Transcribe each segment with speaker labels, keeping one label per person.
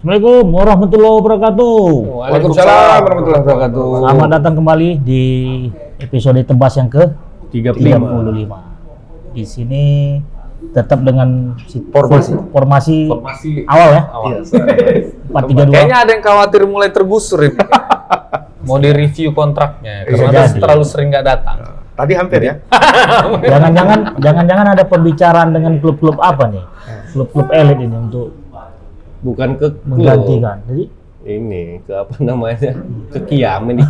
Speaker 1: Assalamualaikum warahmatullahi wabarakatuh.
Speaker 2: Waalaikumsalam warahmatullahi wabarakatuh.
Speaker 1: Selamat datang kembali di episode Tebas yang ke 35. Di sini tetap dengan formasi awal ya.
Speaker 2: Iya,
Speaker 1: 4-3-2.
Speaker 2: Kayaknya ada yang khawatir mulai tergusur ini. Mau di-review kontraknya karena terlalu sering nggak datang.
Speaker 3: Tadi hampir ya.
Speaker 1: Jangan-jangan ada pembicaraan dengan klub-klub apa nih? Klub-klub elit ini untuk
Speaker 4: bukan ke
Speaker 1: menggantikan. Jadi
Speaker 4: ini ke apa namanya? Ke Kiam ini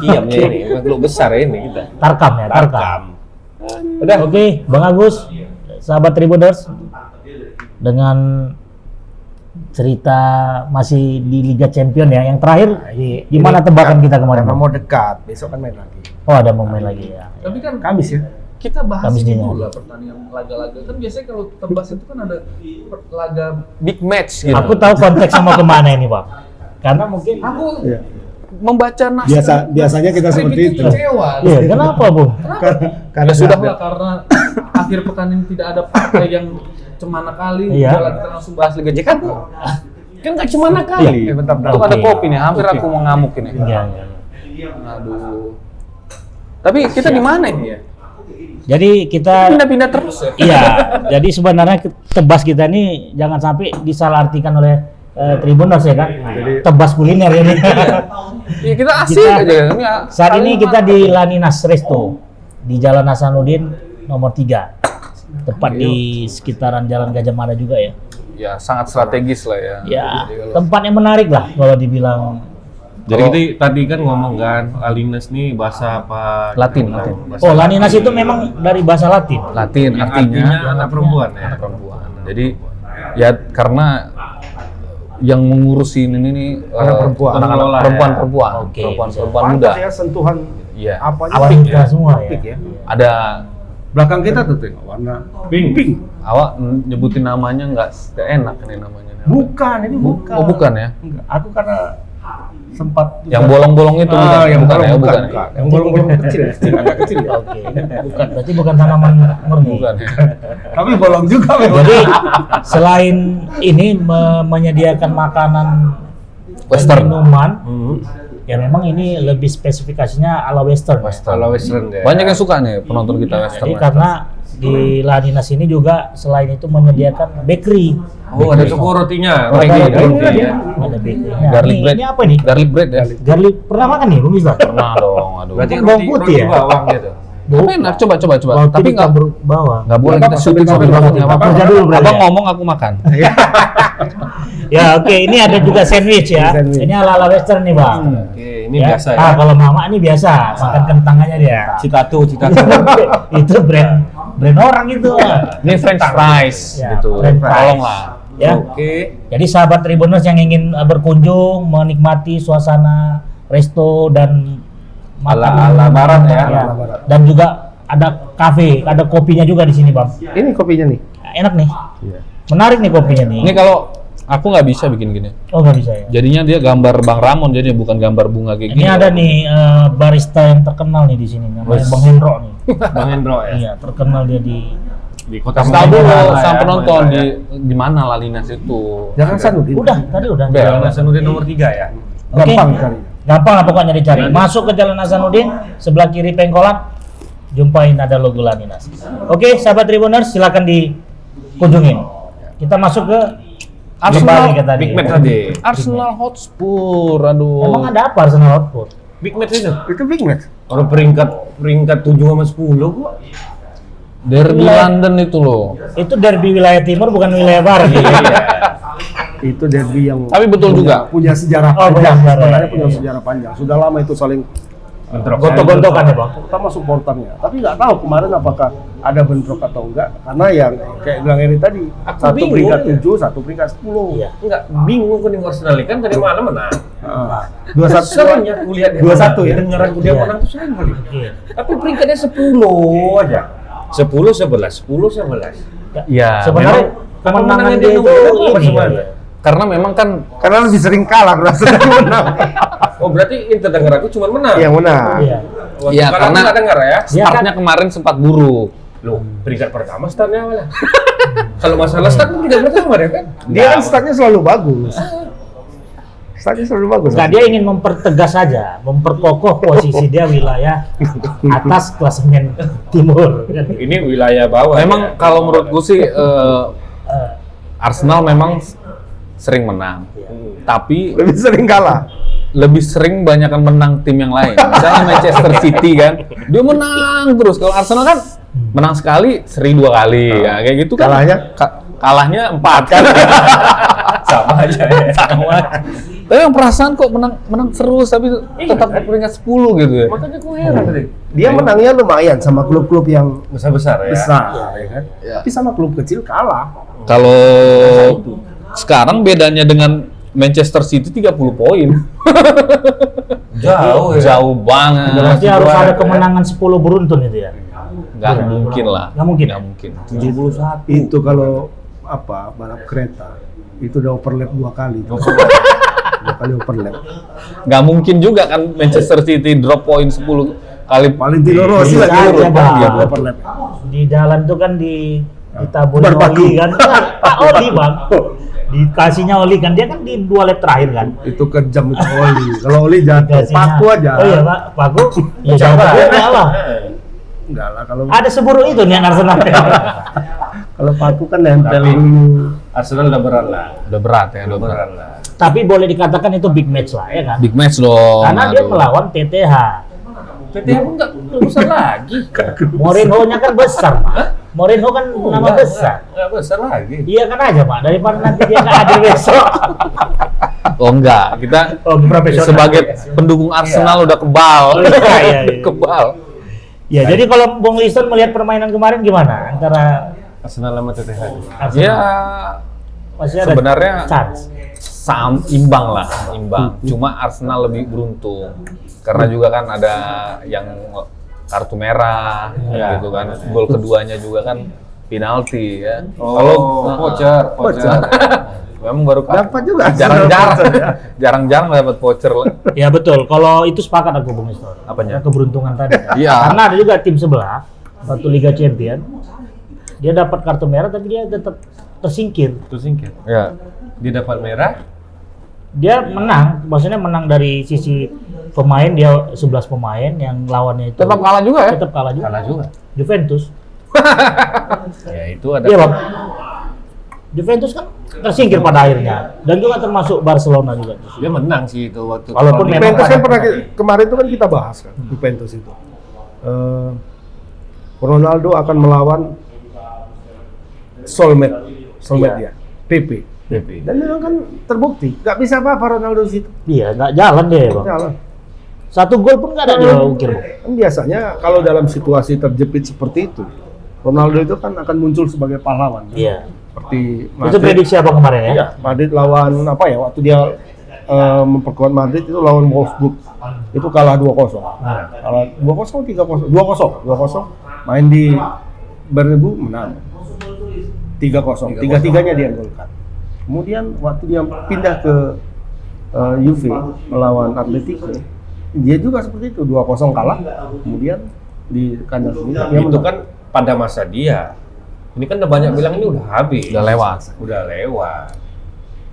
Speaker 4: klub besar ini kita.
Speaker 1: Tarkam. Udah. Oke, Bang Agus, sahabat Tribuners, dengan cerita masih di Liga Champion ya. Yang terakhir gimana tebakan kita kemarin?
Speaker 3: Karena mau dekat, besok kan main lagi.
Speaker 1: Oh, ada mau main lagi ya.
Speaker 5: Tapi kan
Speaker 3: Kamis ya.
Speaker 5: kita bahas
Speaker 1: Kamis
Speaker 5: ini
Speaker 1: dini.
Speaker 5: dulu lah pertandingan laga-laga. Kan biasanya kalau tebas itu kan ada laga.
Speaker 2: Big match gitu.
Speaker 1: Aku tahu konteks mau kemana ini, Pak. Karena mungkin
Speaker 5: Aku
Speaker 3: Iya.
Speaker 5: membaca naskah.
Speaker 3: Biasanya kita seperti itu.
Speaker 5: Kecewa.
Speaker 1: iya, kenapa, Bu?
Speaker 3: Karena
Speaker 5: Sudah lah karena akhir pekan ini tidak ada partai yang cemana kali.
Speaker 1: Iya.
Speaker 5: Udah, kita langsung bahas Liga
Speaker 2: Kan nggak cuma kali.
Speaker 3: bentar.
Speaker 2: Untuk ada kopi nih, hampir aku mau ngamuk ini.
Speaker 1: Iya.
Speaker 5: Aduh. Tapi kita di mana ini ya?
Speaker 1: Jadi kita
Speaker 5: Pindah-pindah terus ya.
Speaker 1: iya, jadi sebenarnya Tebas kita ini jangan sampai disalahartikan oleh Tribuners ya kan. Tebas kuliner ini.
Speaker 5: Ya kita asik
Speaker 1: Kita-
Speaker 5: aja. Ini
Speaker 1: Saat ini kita di Laninas Resto di Jalan Hasanuddin nomor 3. Tepat di sekitaran Jalan Gajah Mada juga ya.
Speaker 5: ya sangat strategis lah ya.
Speaker 1: Ya, tempatnya menarik lah kalau dibilang.
Speaker 4: Jadi kita tadi kan ngomong kan Laninas nih bahasa apa?
Speaker 5: Latin.
Speaker 1: Oh, Laninas itu memang dari bahasa Latin.
Speaker 5: Latin
Speaker 4: Artinya anak perempuan ya.
Speaker 5: anak perempuan. Jadi ya karena yang mengurusin ini nih
Speaker 3: Anak perempuan.
Speaker 4: Pengelola ya.
Speaker 5: perempuan
Speaker 1: Oke,
Speaker 5: perempuan muda.
Speaker 3: Pantas ya sentuhan
Speaker 5: Iya.
Speaker 3: apanya
Speaker 1: Wanita semua ya.
Speaker 3: pink ya.
Speaker 5: Ada
Speaker 3: Belakang kita tuh tengok warna pink.
Speaker 5: awak nyebutin namanya nggak enak ini namanya.
Speaker 3: Bukan, ini bukan.
Speaker 5: Oh bukan ya?
Speaker 3: Enggak. Aku karena sempat
Speaker 5: Yang bolong-bolong itu bukan?
Speaker 3: yang
Speaker 5: bukan
Speaker 3: bolong,
Speaker 5: ya?
Speaker 3: bukan.
Speaker 5: ya?
Speaker 3: Yang bolong-bolong kecil, agak kecil.
Speaker 1: Oke. Bukan, berarti bukan tanaman murni.
Speaker 5: Bukan ya?
Speaker 3: Tapi bolong juga memang.
Speaker 1: Jadi selain ini menyediakan makanan
Speaker 5: Western.
Speaker 1: dan minuman, ya memang ini lebih spesifikasinya ala Western.
Speaker 4: Kalau Western ya.
Speaker 5: Banyak yang suka nih penonton kita Western.
Speaker 1: Jadi karena di Laninas ini juga selain itu menyediakan bakery.
Speaker 4: Oh, ada toko rotinya.
Speaker 1: Oh,
Speaker 4: Roti,
Speaker 1: ada
Speaker 4: roti
Speaker 1: bakery.
Speaker 4: ya.
Speaker 1: Ada bakery-nya.
Speaker 5: Garlic
Speaker 1: Ini-
Speaker 5: bread.
Speaker 1: Ini apa nih?
Speaker 5: Garlic bread ya?
Speaker 1: Garlic pernah makan nih, Bung Miza?
Speaker 5: Pernah dong, aduh.
Speaker 4: Berarti
Speaker 1: Kan bawang
Speaker 4: roti,
Speaker 1: putih
Speaker 4: roti
Speaker 1: ya?
Speaker 4: bawang gitu.
Speaker 5: Tapi enak, coba.
Speaker 1: Roti
Speaker 5: Tapi nggak
Speaker 1: dicampur bawang.
Speaker 5: boleh kita syuting sambil
Speaker 1: Nggak
Speaker 5: makan.
Speaker 1: apa-apa.
Speaker 5: Nggak apa-apa.
Speaker 1: Kerja dulu berarti
Speaker 5: Abang
Speaker 1: ya?
Speaker 5: ngomong, aku makan.
Speaker 1: Ya oke, ini ada juga sandwich ya.
Speaker 3: Sandwich.
Speaker 1: Ini ala Western nih, Bang.
Speaker 4: Oke, ini
Speaker 1: Ya.
Speaker 4: biasa ya.
Speaker 1: Ah, kalau Mama ini biasa, makan kentangannya dia.
Speaker 4: Citatu.
Speaker 1: Itu brand orang itu.
Speaker 5: Ini French fries
Speaker 1: Ya,
Speaker 5: gitu.
Speaker 1: French fries.
Speaker 5: Tolonglah.
Speaker 1: Ya.
Speaker 4: Oke.
Speaker 1: Jadi sahabat Tribuners yang ingin berkunjung menikmati suasana resto dan
Speaker 4: Ala barat ya.
Speaker 3: Ala barat.
Speaker 1: Dan juga ada kafe, ada kopinya juga di sini, Bang.
Speaker 3: Ini kopinya nih.
Speaker 1: Enak nih. Menarik nih kopinya nih.
Speaker 5: Ini kalau aku nggak bisa bikin gini.
Speaker 1: Oh, nggak bisa ya.
Speaker 5: Jadinya dia gambar Bang Ramon, jadi bukan gambar bunga kayak
Speaker 1: Ini
Speaker 5: gini.
Speaker 1: ada nih barista yang terkenal nih di sini, namanya Bang Hendro nih.
Speaker 4: Bang Hendro ya.
Speaker 1: Iya, terkenal dia di
Speaker 4: Kota
Speaker 5: Kasih tahu dulu
Speaker 4: Manggarai
Speaker 5: sama
Speaker 4: ya,
Speaker 5: penonton
Speaker 4: Manggarai.
Speaker 5: di mana Lalinas itu.
Speaker 3: Jangan Sanudin.
Speaker 1: Udah, tadi udah.
Speaker 5: Udah.
Speaker 4: Jalan Hasanuddin nomor 3 ya.
Speaker 1: Oke.
Speaker 3: Gampang cari.
Speaker 1: Gampang lah pokoknya dicari. Masuk ke Jalan Hasanuddin, sebelah kiri pengkolan, jumpain ada logo Laninas. Oke, sahabat Tribuners, silakan dikunjungin. Kita masuk ke
Speaker 5: Arsenal,
Speaker 1: Big
Speaker 4: Big match tadi.
Speaker 5: Arsenal Hotspur, aduh.
Speaker 1: Emang ada apa Arsenal Hotspur?
Speaker 4: Big match itu.
Speaker 3: Itu big match.
Speaker 4: Orang peringkat 7 sama 10 kok.
Speaker 5: Derby
Speaker 1: Wilayah-
Speaker 5: London itu loh.
Speaker 1: Itu derby wilayah timur bukan wilayah barat.
Speaker 3: Itu derby yang
Speaker 5: Tapi betul juga.
Speaker 3: punya sejarah
Speaker 1: Oh,
Speaker 3: panjang.
Speaker 1: benar,
Speaker 3: Sebenarnya
Speaker 1: ya.
Speaker 3: punya sejarah panjang. Sudah lama itu saling
Speaker 1: Gontok-gontokan ya, Bang.
Speaker 3: terutama supporternya. Tapi nggak tahu kemarin apakah ada bentrok atau enggak. Karena yang kayak bilang Eri tadi,
Speaker 4: Aku
Speaker 3: satu
Speaker 4: bingung
Speaker 3: peringkat
Speaker 4: ya.
Speaker 3: 7, satu peringkat 10.
Speaker 1: Iya.
Speaker 4: Enggak bingung kan yang Arsenal kan dari mana menang.
Speaker 3: 21
Speaker 4: Sering ya kulihat
Speaker 3: 21 ya.
Speaker 4: Dengeran dia
Speaker 1: Iya.
Speaker 4: menang tuh sering kali.
Speaker 1: Iya.
Speaker 4: Tapi peringkatnya 10 aja. 10 11, 10 11.
Speaker 5: Ya,
Speaker 1: Sebenarnya kemenangan dia itu ini.
Speaker 5: Karena memang kan
Speaker 3: Karena lebih sering kalah berasa dari menang.
Speaker 4: Oh berarti Inter denger aku cuma menang.
Speaker 3: Yang menang.
Speaker 1: Iya.
Speaker 4: Waktu
Speaker 5: Iya,
Speaker 4: kalah
Speaker 5: karena-
Speaker 4: aku nggak denger ya.
Speaker 5: startnya kemarin sempat buruk.
Speaker 4: Loh, peringkat pertama startnya awalnya. Kalau masalah start peringkat pertama ya kan?
Speaker 3: Dia kan startnya selalu bagus. Stadion selalu bagus.
Speaker 1: Enggak, dia ingin mempertegas saja, memperkokoh posisi dia wilayah atas klasemen timur.
Speaker 4: Ini wilayah bawah.
Speaker 5: Memang kalau menurutku sih Arsenal memang sering menang, tapi
Speaker 3: Lebih sering kalah.
Speaker 5: lebih sering banyakkan menang tim yang lain. Misalnya Manchester City kan, dia menang terus. Kalau Arsenal kan menang sekali, seri 2 kali, ya kayak gitu kan. Kalahnya 4 kan.
Speaker 4: Sama aja ya.
Speaker 5: Sama aja. Tapi yang perasaan kok menang terus, tapi tetap peringkat 10 gitu ya.
Speaker 4: Makanya gue heran tadi.
Speaker 3: Dia menangnya lumayan sama klub-klub yang
Speaker 4: Besar-besar ya.
Speaker 3: besar, ya kan? Tapi sama klub kecil kalah.
Speaker 5: Kalau sekarang bedanya dengan Manchester City 30 poin.
Speaker 4: Jauh ya.
Speaker 5: Jauh banget.
Speaker 1: Berarti harus ada kemenangan 10 beruntun itu ya.
Speaker 5: Nggak mungkin lah.
Speaker 1: Nggak mungkin.
Speaker 5: Nggak mungkin.
Speaker 3: 71. Itu kalau balap kereta itu udah overlap 2 kali. 2 kali overlap.
Speaker 5: Nggak mungkin juga kan Manchester City drop poin 10 kali.
Speaker 3: Valentino Rossi
Speaker 1: Bisa
Speaker 3: lagi
Speaker 1: aja,
Speaker 3: urut,
Speaker 1: Bang.
Speaker 3: dia overlap.
Speaker 1: Di jalan tuh kan ditaburi
Speaker 3: Berpaku.
Speaker 1: oli kan. Pak Oli Bang. Dikasihnya oli kan, dia kan di 2 lap terakhir kan.
Speaker 3: Itu kejam itu Oli. Kalau Oli jatuh,
Speaker 1: Dikasihnya-
Speaker 3: paku aja.
Speaker 1: Oh iya Pak, paku. Ya
Speaker 3: Coba.
Speaker 1: coba. Enggak lah.
Speaker 3: Enggak lah kalau
Speaker 1: Ada seburuk itu nih Arsenal.
Speaker 3: kalau paku kan nempel
Speaker 4: Tapi-
Speaker 3: dulu.
Speaker 4: Arsenal udah berat lah.
Speaker 5: Udah berat ya, udah berat.
Speaker 4: Berat lah.
Speaker 1: Tapi boleh dikatakan itu big match lah ya kan.
Speaker 5: Big match dong.
Speaker 1: Karena dia
Speaker 5: aduh.
Speaker 1: melawan TTH.
Speaker 4: TTH pun nggak besar lagi.
Speaker 1: Mourinho-nya kan besar, Pak. Mourinho kan nama besar.
Speaker 4: Nggak besar lagi.
Speaker 1: Iya kan aja, Pak. Daripada nanti dia nggak hadir besok.
Speaker 5: Oh enggak, kita
Speaker 1: Oh, profesional.
Speaker 5: sebagai pendukung Arsenal udah kebal.
Speaker 1: Iya, iya.
Speaker 5: Kebal.
Speaker 1: Ya, jadi kalau Bung Liston melihat permainan kemarin gimana antara
Speaker 4: Arsenal sama TTH.
Speaker 1: Arsenal?
Speaker 5: Ya
Speaker 1: Masih ada
Speaker 5: sebenarnya
Speaker 1: chance.
Speaker 5: imbang lah, imbang. Cuma Arsenal lebih beruntung karena juga kan ada yang kartu merah, gitu kan. Gol keduanya juga kan penalti ya.
Speaker 4: voucher.
Speaker 5: Memang baru
Speaker 3: Dapat juga.
Speaker 5: jarang-jarang dapat voucher lah.
Speaker 1: Ya betul. Kalau itu sepakat aku Bung Liston.
Speaker 5: Apanya?
Speaker 1: Keberuntungan tadi. Kan?
Speaker 5: Iya.
Speaker 1: Karena ada juga tim sebelah waktu Liga Champion. Dia dapat kartu merah tapi dia tetap tersingkir.
Speaker 4: Itu singkir.
Speaker 5: Ya.
Speaker 4: Dia dapat merah.
Speaker 1: Dia menang, maksudnya menang dari sisi pemain, dia 11 pemain yang lawannya itu
Speaker 5: Tetap kalah juga ya?
Speaker 1: Tetap kalah juga.
Speaker 4: Kalah juga.
Speaker 1: Juventus.
Speaker 4: Ya itu ada.
Speaker 1: Iya, Bang. Juventus kan tersingkir pada akhirnya dan juga termasuk Barcelona juga.
Speaker 4: Dia menang sih itu waktu.
Speaker 1: Walaupun memang
Speaker 3: Juventus kan
Speaker 1: ada-
Speaker 3: pernah kemarin itu kan kita bahas kan Juventus itu. Ronaldo akan melawan soulmate dia, PP. Dan memang kan terbukti, nggak bisa apa-apa Ronaldo di situ.
Speaker 1: Iya, nggak jalan deh, Bang.
Speaker 3: Jalan.
Speaker 1: Satu gol pun nggak ada dia ukir, Bang.
Speaker 3: Kan biasanya kalau dalam situasi terjepit seperti itu, Ronaldo itu kan akan muncul sebagai pahlawan.
Speaker 1: Iya.
Speaker 3: Seperti
Speaker 1: Itu prediksi apa kemarin ya?
Speaker 3: Iya, Madrid lawan apa ya? Waktu dia memperkuat Madrid itu lawan Wolfsburg. Itu kalah 2-0. Kalah 2-0, 3-0, 2-0. Main di Bernabeu menang. 3-0. Tiga-tiganya dia golkan. Kemudian waktu dia pindah ke Juve melawan Atletico, dia juga seperti itu, 2-0 kalah. Kemudian di kandang sendiri dia
Speaker 4: Itu
Speaker 3: menang.
Speaker 4: kan pada masa dia. Ini kan udah banyak bilang ini udah habis.
Speaker 5: Udah lewat.
Speaker 4: Udah lewat.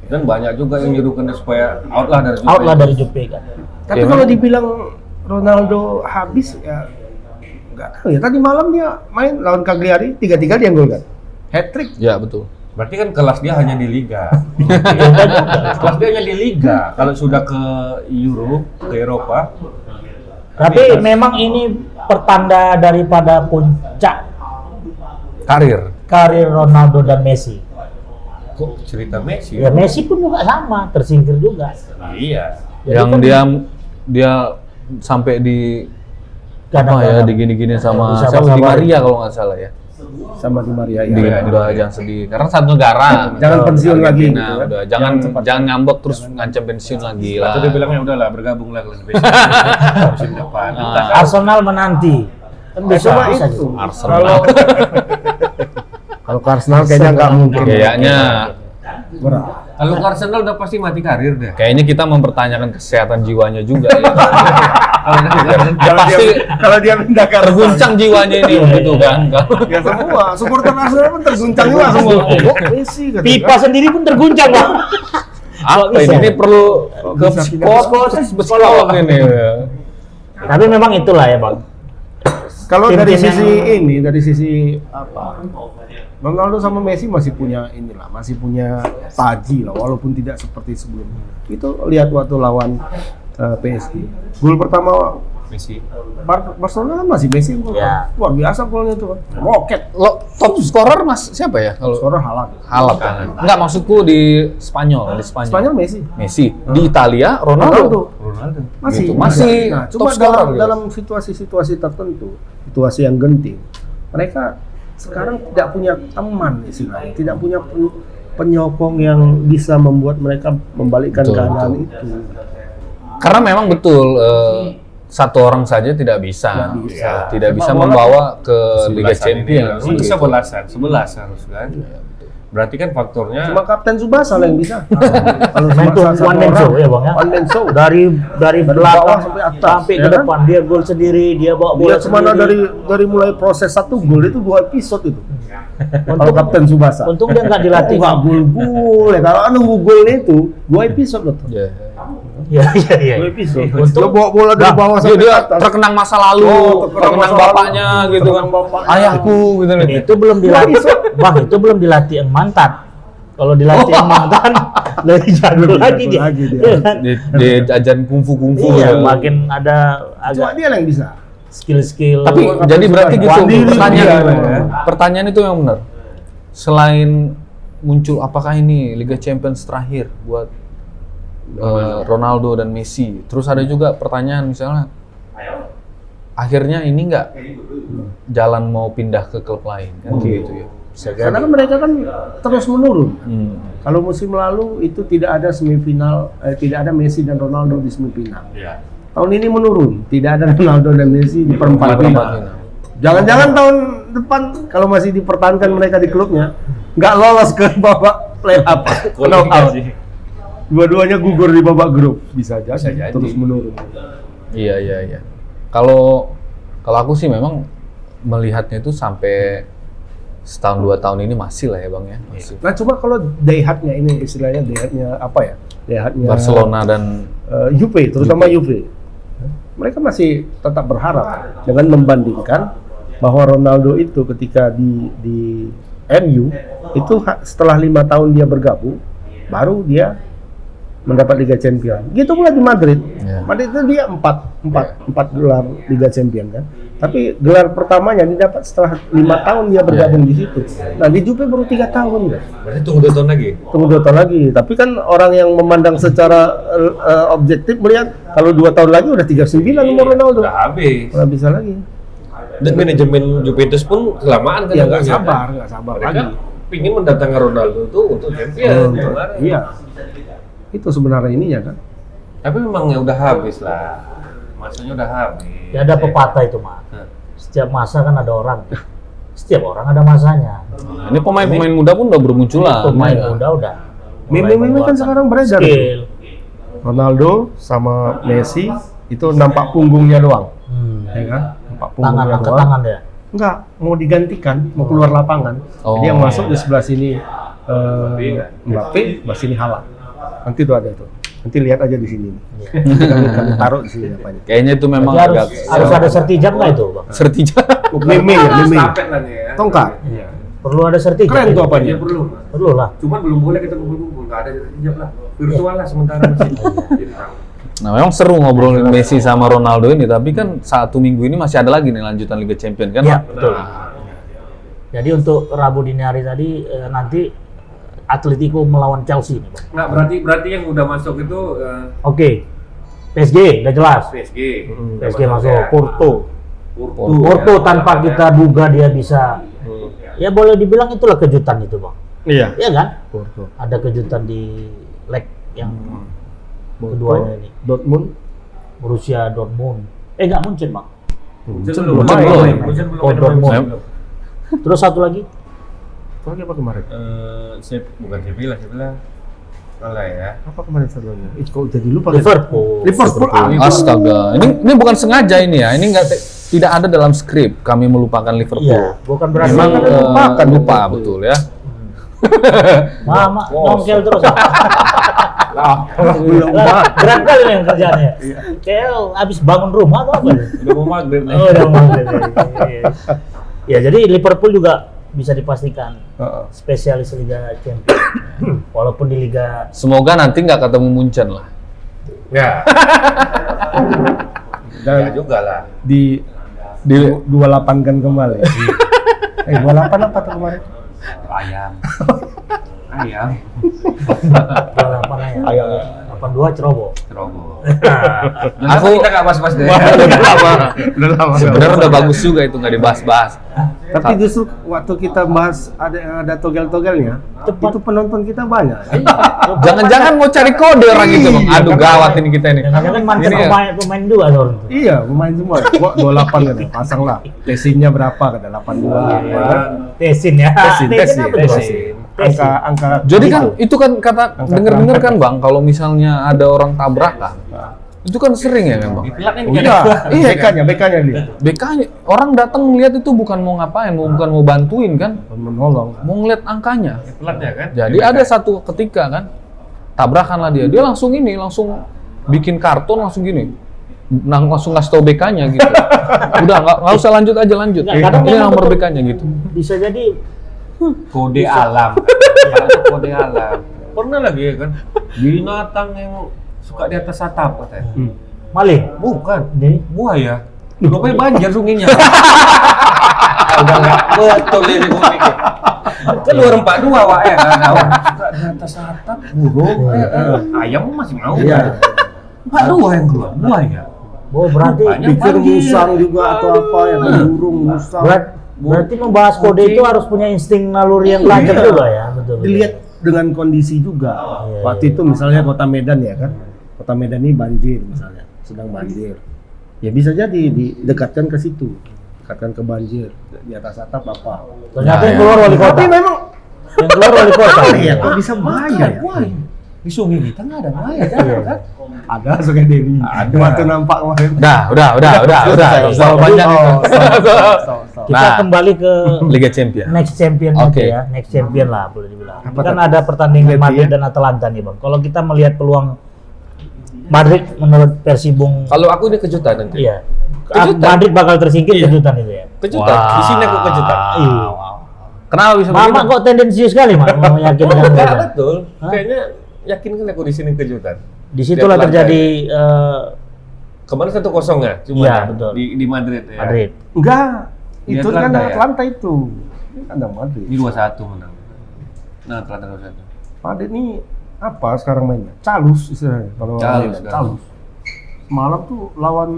Speaker 4: Dan banyak juga yang nyuruhkan dia supaya out lah dari Juve.
Speaker 1: Out lah dari Juve kan.
Speaker 3: Tapi
Speaker 5: Ya,
Speaker 3: kalau
Speaker 5: memang.
Speaker 3: dibilang Ronaldo habis ya nggak tahu ya. Tadi malam dia main lawan Cagliari, 3-3 dia gol kan. Hat-trick.
Speaker 5: Ya betul.
Speaker 4: Berarti kan kelas dia hanya di liga. Kelas dia hanya di liga. Kalau sudah ke Euro, ke Eropa,
Speaker 1: Tapi memang ini pertanda daripada puncak karir Ronaldo dan Messi.
Speaker 4: kok cerita Messi?
Speaker 1: Ya Messi pun juga sama, tersingkir juga.
Speaker 4: Iya.
Speaker 1: Jadi
Speaker 5: Yang
Speaker 1: kan
Speaker 5: dia sampai di
Speaker 1: kadang-kadang
Speaker 5: digini-gini sama
Speaker 1: Bisa
Speaker 5: siapa Di
Speaker 1: sama-
Speaker 5: Maria kalau nggak salah ya.
Speaker 3: Sama Di Maria
Speaker 5: Di,
Speaker 3: ya.
Speaker 5: udah jangan sedih karena satu negara.
Speaker 3: Jangan pensiun lagi
Speaker 5: Nah,
Speaker 3: gitu kan.
Speaker 5: udah jangan
Speaker 3: cepat.
Speaker 5: jangan ngambek terus ngancam pensiun lagi lah.
Speaker 4: Atau dia bilangnya udahlah bergabung lah ke Indonesia musim depan.
Speaker 1: Arsenal menanti. Kan bisa,
Speaker 3: Cuma
Speaker 1: bisa
Speaker 3: itu.
Speaker 1: gitu.
Speaker 5: Arsenal.
Speaker 3: Kalau ke Arsenal kayaknya nggak mungkin.
Speaker 5: Kayaknya
Speaker 3: Berat.
Speaker 4: Kalau ke Arsenal udah pasti mati karir deh.
Speaker 5: kayaknya kita mempertanyakan kesehatan jiwanya juga ya.
Speaker 3: Kalau
Speaker 5: pasti
Speaker 3: kalau dia pindah ke Arsenal,
Speaker 5: terguncang jiwanya ini gitu kan.
Speaker 3: ya semua supporter Arsenal pun terguncang juga semua. Oh, Messi katanya.
Speaker 1: Pipa sendiri pun terguncang, Bang.
Speaker 5: Apa
Speaker 1: bisa?
Speaker 5: ini perlu ke
Speaker 3: bisa pindah
Speaker 5: psikolog ini.
Speaker 1: Tapi memang itulah ya bang.
Speaker 3: Kalau dari
Speaker 1: Tim-tim
Speaker 3: sisi ini, dari sisi apa? Ronaldo sama Messi masih punya inilah, masih punya taji lah, walaupun tidak seperti sebelumnya. Itu lihat waktu lawan PSG. Gol pertama
Speaker 4: Messi.
Speaker 3: Barcelona kan masih Messi,
Speaker 1: Ya.
Speaker 3: luar biasa golnya itu kan, roket.
Speaker 5: Lo top scorer Mas siapa ya kalau
Speaker 3: Skor Haaland.
Speaker 5: Halap kan? Enggak, maksudku di Spanyol.
Speaker 3: Spanyol Messi.
Speaker 5: Messi. Di Italia Ronaldo.
Speaker 4: Ronaldo.
Speaker 3: Masih,
Speaker 5: Gitu. Masih
Speaker 3: Nah,
Speaker 5: top
Speaker 3: cuma
Speaker 5: scorer
Speaker 3: dalam,
Speaker 5: gitu.
Speaker 3: dalam situasi-situasi tertentu, situasi yang genting, mereka sekarang tidak punya teman istilahnya, tidak punya penyokong yang bisa membuat mereka membalikkan
Speaker 5: Betul,
Speaker 3: keadaan
Speaker 5: betul.
Speaker 3: itu.
Speaker 5: Karena memang betul satu orang saja tidak bisa,
Speaker 3: Tidak bisa.
Speaker 5: tidak bisa
Speaker 3: Sepak bola
Speaker 5: membawa ke Liga
Speaker 4: 11-an ini
Speaker 5: Champions.
Speaker 4: Untuk
Speaker 5: gitu.
Speaker 4: 11 harus kan. Berarti kan faktornya
Speaker 3: Cuma Kapten Tsubasa lah yang bisa. Kalau
Speaker 1: Main tuh
Speaker 3: Tsubasa
Speaker 1: one man
Speaker 3: satu
Speaker 1: show
Speaker 3: orang,
Speaker 1: ya bang ya.
Speaker 3: one man show.
Speaker 1: Dari
Speaker 3: bawah
Speaker 1: belakang
Speaker 3: sampai atas,
Speaker 1: sampai
Speaker 3: ya
Speaker 1: ke
Speaker 3: kan?
Speaker 1: depan dia gol sendiri, dia bawa bola
Speaker 3: Dia cuma
Speaker 1: sendiri.
Speaker 3: dari mulai proses satu gol itu 2 episode itu. Kalau Kapten Tsubasa.
Speaker 1: Untung dia nggak dilatih.
Speaker 3: Enggak gol-gol ya. Kalau nunggu golnya itu 2 episode loh.
Speaker 5: Ya.
Speaker 1: Iya iya iya.
Speaker 3: 2 episode.
Speaker 1: Untung
Speaker 3: Dia bawa bola dari bawah
Speaker 5: Dia,
Speaker 3: sampai
Speaker 5: dia
Speaker 3: ke atas.
Speaker 5: terkenang masa lalu,
Speaker 3: Oh, terkenang
Speaker 5: terkenang
Speaker 3: masa
Speaker 5: bapaknya
Speaker 3: lalu.
Speaker 5: gitu kan.
Speaker 3: Terkenang bapaknya.
Speaker 5: Ayahku gitu nih.
Speaker 1: Itu belum dilatih, bang. Itu belum dilatih yang mantan. Kalau dilatih yang mantan, lebih jago
Speaker 3: Lebih
Speaker 1: lagi
Speaker 3: jago
Speaker 1: dia.
Speaker 3: lagi dia.
Speaker 1: Iya kan?
Speaker 5: Di ajaran kungfu
Speaker 1: Iya,
Speaker 5: ya.
Speaker 1: makin ada
Speaker 3: Cuma
Speaker 1: agak
Speaker 3: dia yang bisa.
Speaker 1: skill-skill.
Speaker 5: Tapi
Speaker 3: Kapten
Speaker 5: jadi berarti
Speaker 3: Tsubasa.
Speaker 5: gitu.
Speaker 3: Wandiri
Speaker 5: Pertanyaan,
Speaker 3: dia.
Speaker 5: pertanyaan itu yang benar. Selain muncul apakah ini Liga Champions terakhir buat Ronaldo dan Messi. Terus ada juga pertanyaan misalnya, akhirnya ini nggak jalan mau pindah ke klub lain kan gitu ya.
Speaker 3: Karena kan mereka kan terus menurun.
Speaker 5: Hmm.
Speaker 3: Kalau musim lalu itu tidak ada semifinal, tidak ada Messi dan Ronaldo di semifinal.
Speaker 4: ya.
Speaker 3: Tahun ini menurun, tidak ada Ronaldo dan Messi di perempat
Speaker 5: Perempat
Speaker 3: final.
Speaker 5: final.
Speaker 3: Jangan-jangan tahun depan kalau masih dipertahankan mereka di klubnya, nggak lolos ke babak playoff, knockout. Dua-duanya gugur di babak grup, bisa jadi. Terus menurun.
Speaker 5: Iya iya iya. Kalau aku sih memang melihatnya itu sampai setahun 2 tahun ini masih lah ya bang ya. Masih.
Speaker 3: Nah cuma kalau dayhatnya ini istilahnya dayhatnya apa ya? Dayhatnya
Speaker 5: Barcelona dan
Speaker 3: Juve, terutama Juve. Mereka masih tetap berharap dengan membandingkan bahwa Ronaldo itu ketika di MU itu setelah 5 tahun dia bergabung baru dia mendapat Liga Champion. Gitu pula di Madrid.
Speaker 5: Ya.
Speaker 3: Madrid itu dia 4 gelar Liga Champion kan. Tapi gelar pertamanya didapat setelah 5 tahun dia bergabung di situ. Nah di Juve baru 3 tahun kan.
Speaker 4: Berarti tunggu 2 tahun lagi.
Speaker 3: Tunggu 2 tahun lagi. Tapi kan orang yang memandang secara objektif melihat kalau 2 tahun lagi udah 39 umur Ronaldo.
Speaker 4: Udah habis.
Speaker 3: Nggak bisa lagi.
Speaker 6: Dan manajemen Juventus pun kelamaan kan
Speaker 3: Ya nggak
Speaker 6: nunggunya.
Speaker 3: sabar
Speaker 6: Mereka
Speaker 3: lagi.
Speaker 6: pingin mendatangkan Ronaldo tuh untuk champion. kemarin.
Speaker 3: Iya. Itu sebenarnya ininya kan.
Speaker 4: Tapi memang ya udah habis lah. Masanya udah habis.
Speaker 1: ya ada pepatah itu mah. Setiap masa kan ada orang. Setiap orang ada masanya.
Speaker 5: Nah, ini pemain-pemain muda pun udah bermunculan.
Speaker 1: Pemain
Speaker 5: ya.
Speaker 1: muda udah.
Speaker 3: Meme-meme kan sekarang beredar.
Speaker 1: Skill.
Speaker 3: Ronaldo sama Messi itu nampak punggungnya doang, ya kan? Nampak
Speaker 1: Tangan,
Speaker 3: punggungnya
Speaker 1: angkat
Speaker 3: doang.
Speaker 1: tangan dia.
Speaker 3: Enggak, mau digantikan, mau keluar lapangan.
Speaker 5: Oh.
Speaker 3: Jadi yang masuk di sebelah sini Mbappe, sebelah sini Haaland. Nanti tuh ada tuh. Nanti lihat aja di sini. Kami taruh di sini apanya.
Speaker 5: Kayaknya itu memang
Speaker 1: Jadi
Speaker 5: agak
Speaker 1: harus ada sertijab nggak itu bang?
Speaker 5: sertijab.
Speaker 3: Meme ya, meme.
Speaker 6: Stafet lah nih ya.
Speaker 3: Tongkat.
Speaker 1: Perlu ada sertijab.
Speaker 3: Keren
Speaker 1: itu.
Speaker 3: tuh apanya.
Speaker 6: Iya perlu.
Speaker 1: Perlu lah.
Speaker 6: Cuman belum boleh kita kumpul-kumpul, nggak ada hijab lah. Virtual lah sementara masih. Jadi tahu.
Speaker 5: Nah memang seru ngobrolin Messi sama Ronaldo ini, tapi kan 1 minggu ini masih ada lagi nih lanjutan Liga Champions kan?
Speaker 1: Iya,
Speaker 5: Pak?
Speaker 1: betul. Jadi untuk Rabu dini hari tadi nanti Atletico melawan Chelsea nih, Bang.
Speaker 6: Nggak, berarti yang udah masuk itu
Speaker 1: Oke. PSG udah jelas.
Speaker 6: PSG.
Speaker 1: PSG masuk. Porto.
Speaker 6: Porto
Speaker 1: Porto tanpa kita duga dia bisa. Ya boleh dibilang itulah kejutan itu, Bang.
Speaker 3: Iya.
Speaker 1: Iya kan?
Speaker 3: Porto.
Speaker 1: Ada kejutan di leg yang keduanya ini.
Speaker 3: Dortmund.
Speaker 1: Borussia Dortmund. Enggak Munchen, Bang.
Speaker 6: Munchen
Speaker 5: belum
Speaker 6: belum.
Speaker 5: main.
Speaker 6: Munchen belum
Speaker 1: Oh,
Speaker 6: main.
Speaker 1: Dortmund.
Speaker 5: Saya-
Speaker 1: Terus satu lagi.
Speaker 3: Lagi apa kemarin?
Speaker 4: Bukan Sevilla kalah ya.
Speaker 3: Apa kemarin satu lagi? Kok jadi lupa?
Speaker 1: Liverpool.
Speaker 3: Liverpool.
Speaker 5: Astaga, ini bukan sengaja ini ya. Ini tidak ada dalam skrip. Kami melupakan Liverpool.
Speaker 1: Iya, bukan berarti
Speaker 5: Memang
Speaker 3: Lupakan
Speaker 5: lupa
Speaker 3: Liverpool.
Speaker 5: betul ya.
Speaker 1: Mama nongkel terus.
Speaker 3: Belum
Speaker 1: Berat kali nih kerjaannya. Kayak abis bangun rumah atau apa?
Speaker 4: Udah mau maghrib nih.
Speaker 1: Oh, udah maghrib. Ya, jadi Liverpool juga bisa dipastikan spesialis Liga Champions. Walaupun di Liga
Speaker 5: Semoga nanti nggak ketemu Munchen lah.
Speaker 6: Ya.
Speaker 3: Dan
Speaker 6: juga lah.
Speaker 3: di 28 kan kembali. 28 apa tuh kemarin?
Speaker 4: Ayam. Ayam.
Speaker 1: 28 ya.
Speaker 3: Ayo.
Speaker 1: 82 ceroboh.
Speaker 4: Ceroboh.
Speaker 5: Aku
Speaker 4: Kita nggak bahas-bahas deh.
Speaker 3: Udah lama.
Speaker 5: sebenarnya udah bagus juga itu nggak dibahas-bahas.
Speaker 3: Tapi justru waktu kita bahas ada togel-togelnya, itu penonton kita banyak.
Speaker 5: Jangan-jangan mau cari kode orang itu, Bang. Aduh, gawat ini kita ini.
Speaker 1: Jangan-jangan mantan
Speaker 5: Ini ya.
Speaker 1: pemain juga soalnya.
Speaker 3: Iya, pemain semua. Gua 28 kan, pasang lah. Tesinnya berapa kata 82.
Speaker 1: Tesin ya.
Speaker 3: Tesin.
Speaker 1: apa tuh?
Speaker 3: Angka
Speaker 5: Jadi
Speaker 3: gitu.
Speaker 5: kan itu kan kata
Speaker 3: Angka
Speaker 5: denger-denger
Speaker 3: perangkat.
Speaker 5: kan Bang, kalau misalnya ada orang tabrakan, itu kan sering ya kan Bang.
Speaker 3: Iya, BK-nya dia.
Speaker 5: BK orang datang melihat itu bukan mau ngapain, bukan mau bantuin kan,
Speaker 3: Menolong.
Speaker 5: mau ngeliat angkanya.
Speaker 6: Pelatnya kan?
Speaker 5: Jadi ada satu ketika kan tabrakan lah dia langsung bikin karton langsung gini. Langsung ngasih tau BK-nya gitu. Udah nggak usah lanjut.
Speaker 1: Nggak, kadang
Speaker 5: Ini
Speaker 1: memang
Speaker 5: nomor
Speaker 1: betul.
Speaker 5: BK-nya gitu.
Speaker 1: Bisa jadi
Speaker 4: Kode alam. Kode alam. Pernah lagi ya kan? Binatang yang suka di atas atap katanya.
Speaker 1: maling.
Speaker 4: Bukan.
Speaker 1: Jadi
Speaker 4: Buaya. Rupanya banjir sunginya. Udah nggak betul ini gue pikir. Keluar 42 Wak ya kan. Suka di atas atap burung. Ayam masih mau.
Speaker 3: Iya.
Speaker 4: 42 yang keluar. Buaya.
Speaker 1: oh berarti
Speaker 4: Banyak.
Speaker 3: Pikir
Speaker 4: Banjir.
Speaker 3: musang juga atau apa ya, burung, musang.
Speaker 1: berarti membahas kode itu harus punya insting naluri yang tajam
Speaker 3: Iya.
Speaker 1: juga ya, betul.
Speaker 3: Dilihat dengan kondisi juga.
Speaker 1: Iya,
Speaker 3: Waktu itu misalnya Kota Medan ya kan. Kota Medan ini banjir misalnya, sedang banjir. Ya bisa jadi didekatkan ke situ. Dekatkan ke banjir, di atas atap apa.
Speaker 1: Ternyata
Speaker 5: Nah,
Speaker 1: yang
Speaker 5: ya.
Speaker 1: keluar wali kota.
Speaker 3: Tapi memang
Speaker 1: Yang keluar wali kota.
Speaker 3: ya kok bisa bahaya ya?
Speaker 4: Di sungai kita nggak ada buaya kan?
Speaker 3: Ada Sungai Dewi.
Speaker 4: Ada.
Speaker 3: Waktu nampak kemarin.
Speaker 5: Udah. Terlalu banyak itu.
Speaker 1: Kita
Speaker 5: Nah.
Speaker 1: kembali ke
Speaker 5: Liga Champions.
Speaker 1: next champion
Speaker 5: Oke.
Speaker 1: ya, next champion lah boleh dibilang.
Speaker 3: Apa
Speaker 1: Kan
Speaker 3: tuh?
Speaker 1: ada pertandingan
Speaker 3: Atleti
Speaker 1: Madrid
Speaker 3: ya?
Speaker 1: dan Atalanta nih bang. Kalau kita melihat peluang Madrid menurut versi Bung,
Speaker 6: Kalau aku ini kejutan nanti.
Speaker 1: iya,
Speaker 6: Kejutan.
Speaker 1: Madrid bakal tersingkir
Speaker 6: Iya.
Speaker 1: kejutan itu ya.
Speaker 6: Kejutan. Di sini aku kejutan.
Speaker 1: Iya.
Speaker 5: Kenapa bisa
Speaker 1: Mama
Speaker 5: begitu?
Speaker 1: kok tendensius sekali mak mau meyakinkan
Speaker 6: Enggak
Speaker 1: mereka.
Speaker 6: betul.
Speaker 1: Hah?
Speaker 6: Kayaknya yakin kan aku di sini kejutan.
Speaker 1: Disitulah
Speaker 6: Lihat
Speaker 1: terjadi
Speaker 6: Kemarin 1-0 ya? Cuma
Speaker 1: iya
Speaker 6: ya?
Speaker 1: betul.
Speaker 4: Di Madrid ya.
Speaker 1: Madrid.
Speaker 3: Enggak.
Speaker 4: Di
Speaker 3: Itu
Speaker 4: Atlanta
Speaker 3: kan
Speaker 4: ya?
Speaker 3: Atlanta itu. Ini kan ada Madrid.
Speaker 4: Ini 2-1 menang. Nah, Atlanta 2-1.
Speaker 3: Madrid ini apa sekarang mainnya? Calus istilahnya. Kalau
Speaker 4: Calus,
Speaker 3: orang
Speaker 4: kan.
Speaker 3: Calus. Semalam tuh lawan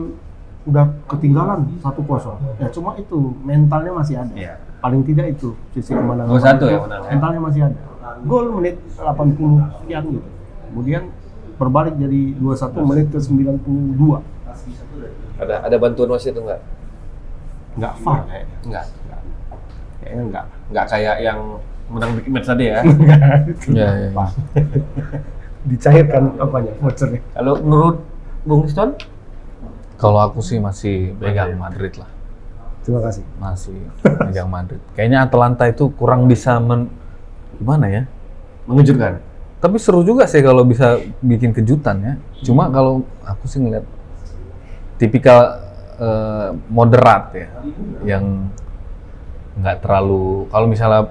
Speaker 3: udah ketinggalan 1-0. Ya cuma itu mentalnya masih ada.
Speaker 4: Iya.
Speaker 3: Paling tidak itu sisi kemenangan.
Speaker 4: 2-1 ya menang.
Speaker 3: Mentalnya masih ada. Gol menit 80 sekian gitu. Kemudian berbalik jadi 2-1 menit ke 92.
Speaker 6: Ada bantuan wasit enggak?
Speaker 3: Enggak VAR kayaknya.
Speaker 4: Enggak.
Speaker 3: Kayaknya enggak.
Speaker 6: Enggak kayak yang
Speaker 4: Menang dikit match tadi ya.
Speaker 5: Iya.
Speaker 3: Dicairkan apanya? Vouchernya.
Speaker 4: Kalau menurut Bung Riston?
Speaker 5: Kalau aku sih masih pegang Madrid lah.
Speaker 3: Terima kasih.
Speaker 5: Masih pegang Madrid. Kayaknya Atalanta itu kurang bisa gimana ya?
Speaker 4: Mengejutkan.
Speaker 5: Tapi seru juga sih kalau bisa bikin kejutan ya. Cuma kalau aku sih ngeliat tipikal moderat ya, yang nggak terlalu. Kalau misalnya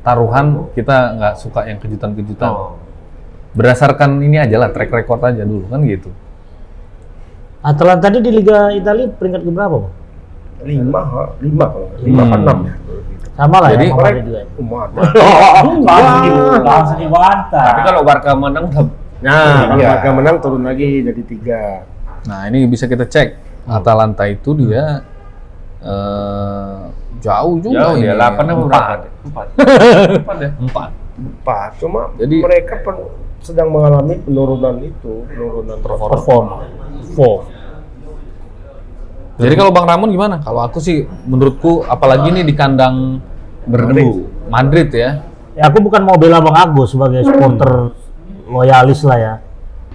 Speaker 5: taruhan kita nggak suka yang kejutan-kejutan.
Speaker 4: Oh.
Speaker 5: Berdasarkan ini aja lah, track record aja dulu kan gitu.
Speaker 1: Atalanta tadi di Liga Italia peringkat keberapa bang?
Speaker 3: 5 kalau 5 apa 6 ya.
Speaker 1: Sama lah
Speaker 5: Jadi,
Speaker 1: ya sama Madrid juga. ya?
Speaker 3: Langsung
Speaker 1: dibantah.
Speaker 4: Tapi kalau Barca menang udah
Speaker 3: Nah, kalau
Speaker 4: Iya.
Speaker 3: Barca menang turun lagi jadi 3.
Speaker 5: Nah ini bisa kita cek. Atalanta itu dia jauh juga.
Speaker 4: jauh
Speaker 5: ini.
Speaker 4: ya. 8 apa berapa?
Speaker 5: 4 ya? 4.
Speaker 3: 4. Cuma
Speaker 5: Jadi-
Speaker 3: mereka sedang mengalami penurunan
Speaker 1: Perform.
Speaker 5: Jadi kalau Bang Ramon gimana? Kalau aku sih menurutku apalagi nih di kandang berdebu Madrid ya.
Speaker 1: Ya aku bukan mau bela Bang Agus sebagai supporter loyalis lah ya.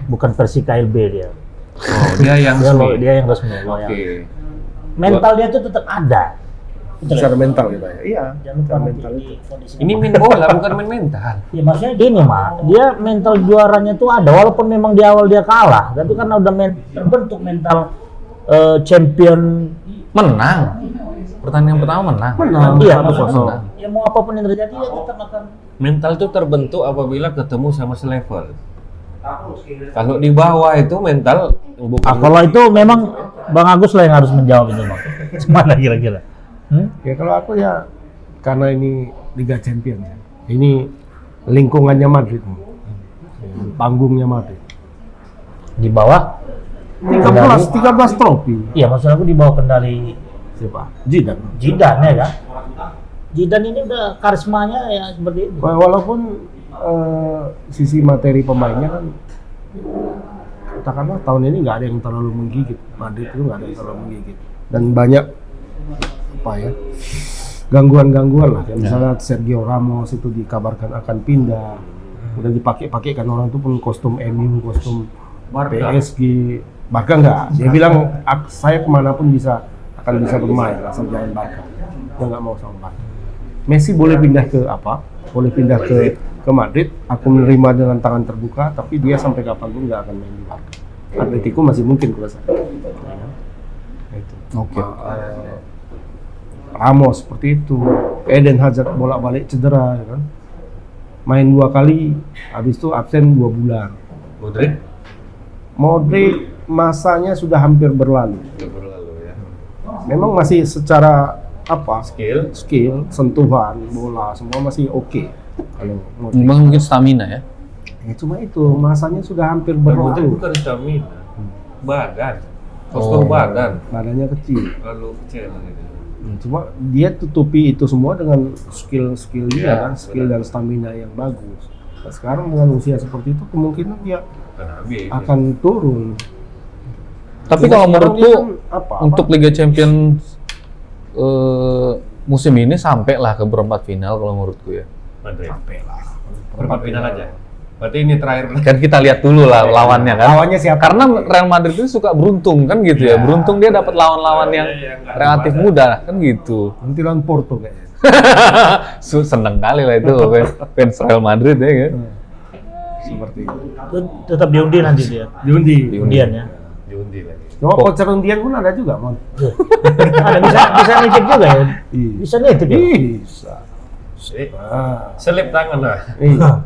Speaker 1: Bukan versi KLB dia.
Speaker 4: Oh, dia yang
Speaker 1: Dia,
Speaker 4: resmi.
Speaker 1: dia yang resmi loyal.
Speaker 4: Oke.
Speaker 1: Mental dia tuh tetap ada.
Speaker 3: Secara mental gitu ya. Iya.
Speaker 1: Jangan lupa
Speaker 3: Secara
Speaker 1: nanti
Speaker 3: mental
Speaker 1: di
Speaker 3: itu.
Speaker 1: kondisi.
Speaker 2: Ini main bola bukan main mental.
Speaker 1: Ya maksudnya gini mah, dia mental juaranya tuh ada walaupun memang di awal dia kalah, tapi karena udah terbentuk mental champion.
Speaker 5: Menang. Pertandingan pertama menang.
Speaker 3: Menang.
Speaker 1: Iya,
Speaker 3: 1-0.
Speaker 1: maksudnya ya mau apapun yang terjadi ya tetap akan.
Speaker 4: Mental itu terbentuk apabila ketemu sama selevel. Kalau di bawah itu mental bukan.
Speaker 1: Kalau itu memang Bang Agus lah yang harus menjawab itu bang. Gimana kira-kira?
Speaker 3: Ya kalau aku ya karena ini Liga Champions ya. Ini lingkungannya Madrid. Panggungnya Madrid.
Speaker 1: Di bawah?
Speaker 3: 13 trofi.
Speaker 1: Iya maksud aku di bawah kendali
Speaker 3: Siapa? Zidane.
Speaker 1: Zidane ya kan? Zidane ini udah karismanya ya seperti itu.
Speaker 3: Walaupun sisi materi pemainnya kan katakanlah tahun ini nggak ada yang terlalu menggigit. Madrid itu nggak ada yang terlalu menggigit dan banyak apa ya gangguan-gangguan lah. Kayak misalnya Sergio Ramos itu dikabarkan akan pindah, udah dipakai kan orang itu pun kostum MU, kostum
Speaker 4: Barca.
Speaker 3: PSG. Barca nggak, dia bilang saya kemanapun akan bisa bermain asal jangan Barca. Dia nggak mau sama Barca. Messi boleh pindah ke apa? Boleh pindah ke Madrid. Aku menerima dengan tangan terbuka, tapi dia sampai kapanpun nggak akan main di Barca. Atletico masih mungkin kalau saya. Itu.
Speaker 5: Oke.
Speaker 3: Ramos seperti itu. Eden Hazard bolak-balik cedera, ya kan? Main 2 kali, habis itu absen 2 bulan. Modric masanya sudah hampir berlalu. Memang masih secara apa? Skill, sentuhan, bola semua masih oke. Kalau Modric.
Speaker 5: Mungkin stamina ya.
Speaker 3: Ya, cuma itu masanya sudah hampir
Speaker 4: Modric
Speaker 3: berlalu.
Speaker 4: bukan stamina, badan, postur badan,
Speaker 3: Badannya kecil.
Speaker 4: lalu kecil gitu.
Speaker 3: Cuma dia tutupi itu semua dengan skill dia
Speaker 4: Ya,
Speaker 3: kan, skill dan stamina yang bagus. Nah, sekarang dengan usia seperti itu kemungkinan dia
Speaker 4: Kan habis.
Speaker 3: akan turun.
Speaker 5: Tapi
Speaker 3: Cuma
Speaker 5: kalau
Speaker 3: sekarang
Speaker 5: menurutku
Speaker 3: dia kan
Speaker 5: untuk Liga Champions musim ini sampai lah ke berempat final kalau menurutku ya.
Speaker 4: Madrid. Perempat final aja. Berarti ini terakhir.
Speaker 5: Kan kita lihat dulu lah lawannya kan.
Speaker 3: Lawannya siapa?
Speaker 5: Karena Real Madrid itu suka beruntung kan gitu ya. Beruntung dia dapat lawan-lawan yang relatif mudah kan gitu.
Speaker 3: Nanti lawan Porto kayaknya.
Speaker 5: Seneng kali lah itu fans Real Madrid ya kan.
Speaker 3: Seperti itu.
Speaker 1: Itu tetap diundi nanti dia.
Speaker 3: Diundi.
Speaker 1: Undian ya.
Speaker 4: Diundi lagi.
Speaker 3: Cuma voucher undian pun ada juga, Mon.
Speaker 1: Ada bisa nitip juga ya.
Speaker 3: Iya.
Speaker 1: Bisa nitip ya.
Speaker 3: Bisa.
Speaker 4: Selip tangan lah.
Speaker 3: Iya.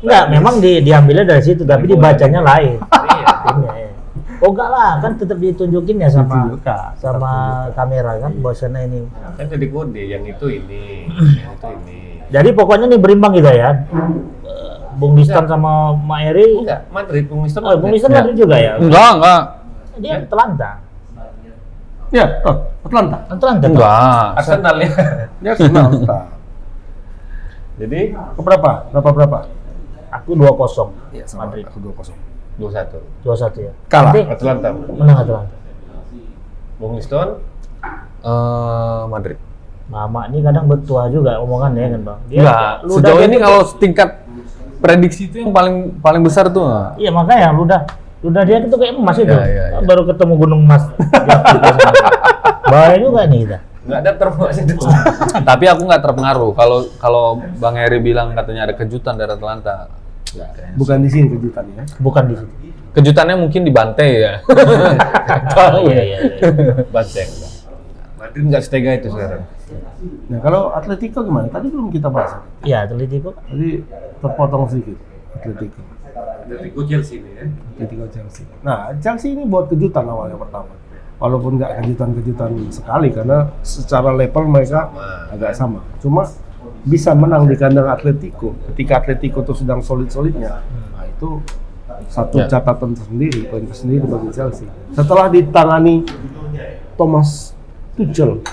Speaker 1: Enggak, memang diambilnya dari situ, tapi dibacanya lain.
Speaker 4: Iya.
Speaker 1: Timnya, ya. Oh enggak lah, kan tetap ditunjukin ya sama
Speaker 3: Ditunjukkan.
Speaker 1: kamera kan, bahwasannya ini.
Speaker 4: Kan jadi kode yang itu ini, yang itu ini.
Speaker 1: Jadi pokoknya nih berimbang gitu ya. Bung Distan sama Mak Eri.
Speaker 4: Enggak, Madrid, Bung Mister.
Speaker 1: Oh, Bung Distan
Speaker 5: Ya.
Speaker 1: Madrid juga ya.
Speaker 5: Enggak.
Speaker 1: Dia Atlanta.
Speaker 3: Ya, Atlanta.
Speaker 1: Atlanta.
Speaker 5: Enggak.
Speaker 4: Arsenal ya.
Speaker 3: Dia Arsenal. Start.
Speaker 4: Jadi
Speaker 3: Berapa?
Speaker 1: Aku 2-0.
Speaker 3: Iya, sama
Speaker 1: Madrid.
Speaker 3: aku 2-0.
Speaker 4: 2-1.
Speaker 1: 2-1 ya.
Speaker 3: Kalah.
Speaker 1: Nanti
Speaker 4: Atlanta.
Speaker 1: menang Atlanta.
Speaker 4: Bung Liston.
Speaker 5: Madrid.
Speaker 1: Mama ini kadang bertua juga omongannya kan, Bang. Dia
Speaker 5: Enggak.
Speaker 1: ludah
Speaker 5: Sejauh
Speaker 1: dia
Speaker 5: ini
Speaker 1: tuh-
Speaker 5: kalau tingkat prediksi itu yang paling besar tuh.
Speaker 1: Iya makanya ludah dia itu kayak emas itu.
Speaker 5: Ya.
Speaker 1: Baru ketemu gunung emas. Bahaya juga nih kita.
Speaker 4: Enggak ada termasuk itu.
Speaker 5: Tapi aku nggak terpengaruh. Kalau Bang Eri bilang katanya ada kejutan dari Atlanta. Nggak, kayaknya.
Speaker 3: Bukan di sini kejutannya.
Speaker 1: Bukan di situ.
Speaker 5: Kejutannya mungkin di Bante ya.
Speaker 1: Iya.
Speaker 4: Banteng. Madrid enggak setega itu sekarang.
Speaker 3: Nah, kalau Atletico gimana? Tadi belum kita bahas.
Speaker 1: Iya, Atletico.
Speaker 3: Tadi terpotong sedikit. Atletico.
Speaker 4: Atletico Chelsea ini ya.
Speaker 3: Atletico Chelsea. Nah, Chelsea ini buat kejutan awalnya pertama. Walaupun nggak kejutan-kejutan sekali karena secara level mereka agak sama. Cuma bisa menang di kandang Atletico. Ketika Atletico itu sedang solid-solidnya, nah itu satu catatan tersendiri, poin tersendiri bagi Chelsea. Setelah ditangani Thomas Tuchel,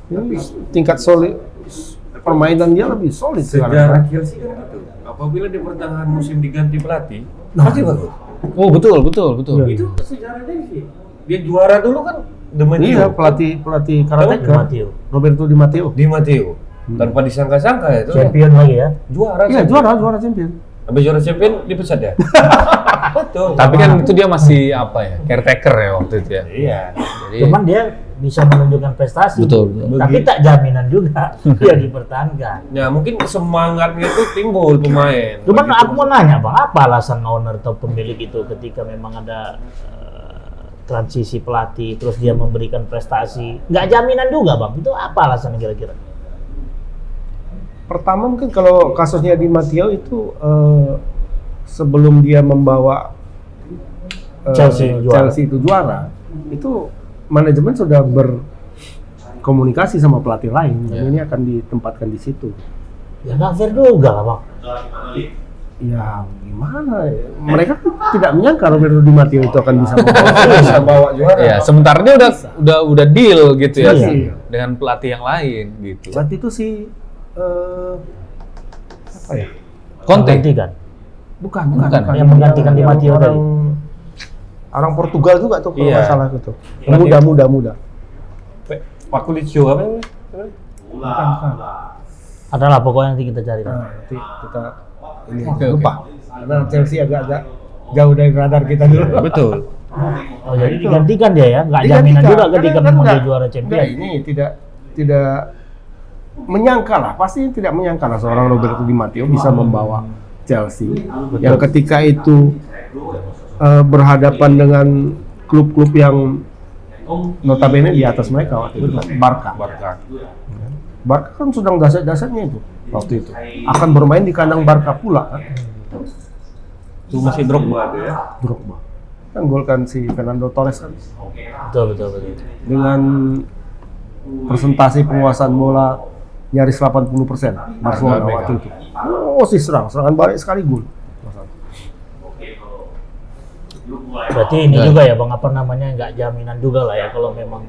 Speaker 3: ini tingkat solid permainan dia lebih solid
Speaker 4: Sejarah
Speaker 3: sekarang.
Speaker 4: Chelsea kan gitu. Apabila di pertengahan musim diganti pelatih, pasti bagus.
Speaker 5: Oh betul.
Speaker 3: Iya.
Speaker 4: Itu sejarahnya sih. Dia juara dulu kan The Matteo.
Speaker 3: Iya, pelatih karateka
Speaker 1: Matteo.
Speaker 3: Roberto Di Matteo.
Speaker 4: Di Matteo. Tanpa disangka-sangka ya itu.
Speaker 1: Champion lagi ya.
Speaker 4: Juara.
Speaker 3: Iya,
Speaker 4: sih.
Speaker 3: juara champion.
Speaker 6: Habis juara champion dipecat ya? Betul.
Speaker 5: Tapi kan itu dia masih apa ya? Caretaker ya waktu itu ya.
Speaker 6: Iya.
Speaker 5: Jadi
Speaker 1: Cuman dia bisa menunjukkan prestasi.
Speaker 5: Betul.
Speaker 1: Tapi tak jaminan juga dia dipertahankan.
Speaker 6: Ya mungkin semangatnya itu timbul pemain.
Speaker 1: Cuman
Speaker 6: Begitu
Speaker 1: aku mau nanya Bang, apa alasan owner atau pemilik itu ketika memang ada transisi pelatih terus dia memberikan prestasi, nggak jaminan juga Bang, itu apa alasannya kira-kira?
Speaker 3: Pertama mungkin kalau kasusnya Di Matteo itu sebelum dia membawa
Speaker 1: Chelsea
Speaker 3: itu juara, itu manajemen sudah berkomunikasi sama pelatih lain dan ini akan ditempatkan di situ.
Speaker 1: Ya nggak fair juga lah Bang.
Speaker 3: Ya gimana? Ya? Mereka tidak menyangka Roberto Di Matteo itu akan bisa bawa juara.
Speaker 5: ya sementara dia udah deal gitu ya
Speaker 3: Iya.
Speaker 5: dengan pelatih yang lain gitu.
Speaker 3: Saat itu si apa ya?
Speaker 5: Conte.
Speaker 1: Menggantikan.
Speaker 3: Bukan.
Speaker 1: Yang menggantikan Di Matteo tadi.
Speaker 3: Orang Portugal juga tuh kalau
Speaker 6: Iya.
Speaker 3: nggak salah itu.
Speaker 6: Pelatih.
Speaker 3: Muda.
Speaker 6: Pakulicio apa namanya?
Speaker 3: Bukan.
Speaker 1: Adalah pokoknya nanti kita cari.
Speaker 3: Nah, nanti kita ini
Speaker 5: Oke.
Speaker 3: lupa. Karena Chelsea agak jauh dari radar kita dulu.
Speaker 6: Betul.
Speaker 1: Oh jadi digantikan dia ya, nggak jaminan juga ketika memang dia juara champion.
Speaker 3: Ini tidak menyangka lah, pasti tidak menyangka lah seorang Roberto Di Matteo bisa membawa Chelsea yang ketika itu berhadapan dengan klub-klub yang notabene di atas mereka waktu itu, Barca kan sedang dasar-dasarnya itu waktu itu akan bermain di kandang Barca pula kan.
Speaker 6: Itu masih Drogba ada ya.
Speaker 3: Drogba kan golkan si Fernando Torres kan
Speaker 1: Betul.
Speaker 3: dengan presentasi penguasaan bola nyaris 80% Barcelona waktu itu. Oh sih serangan balik sekali gol.
Speaker 1: Berarti ini juga ya Bang, apa namanya, nggak jaminan juga lah ya kalau memang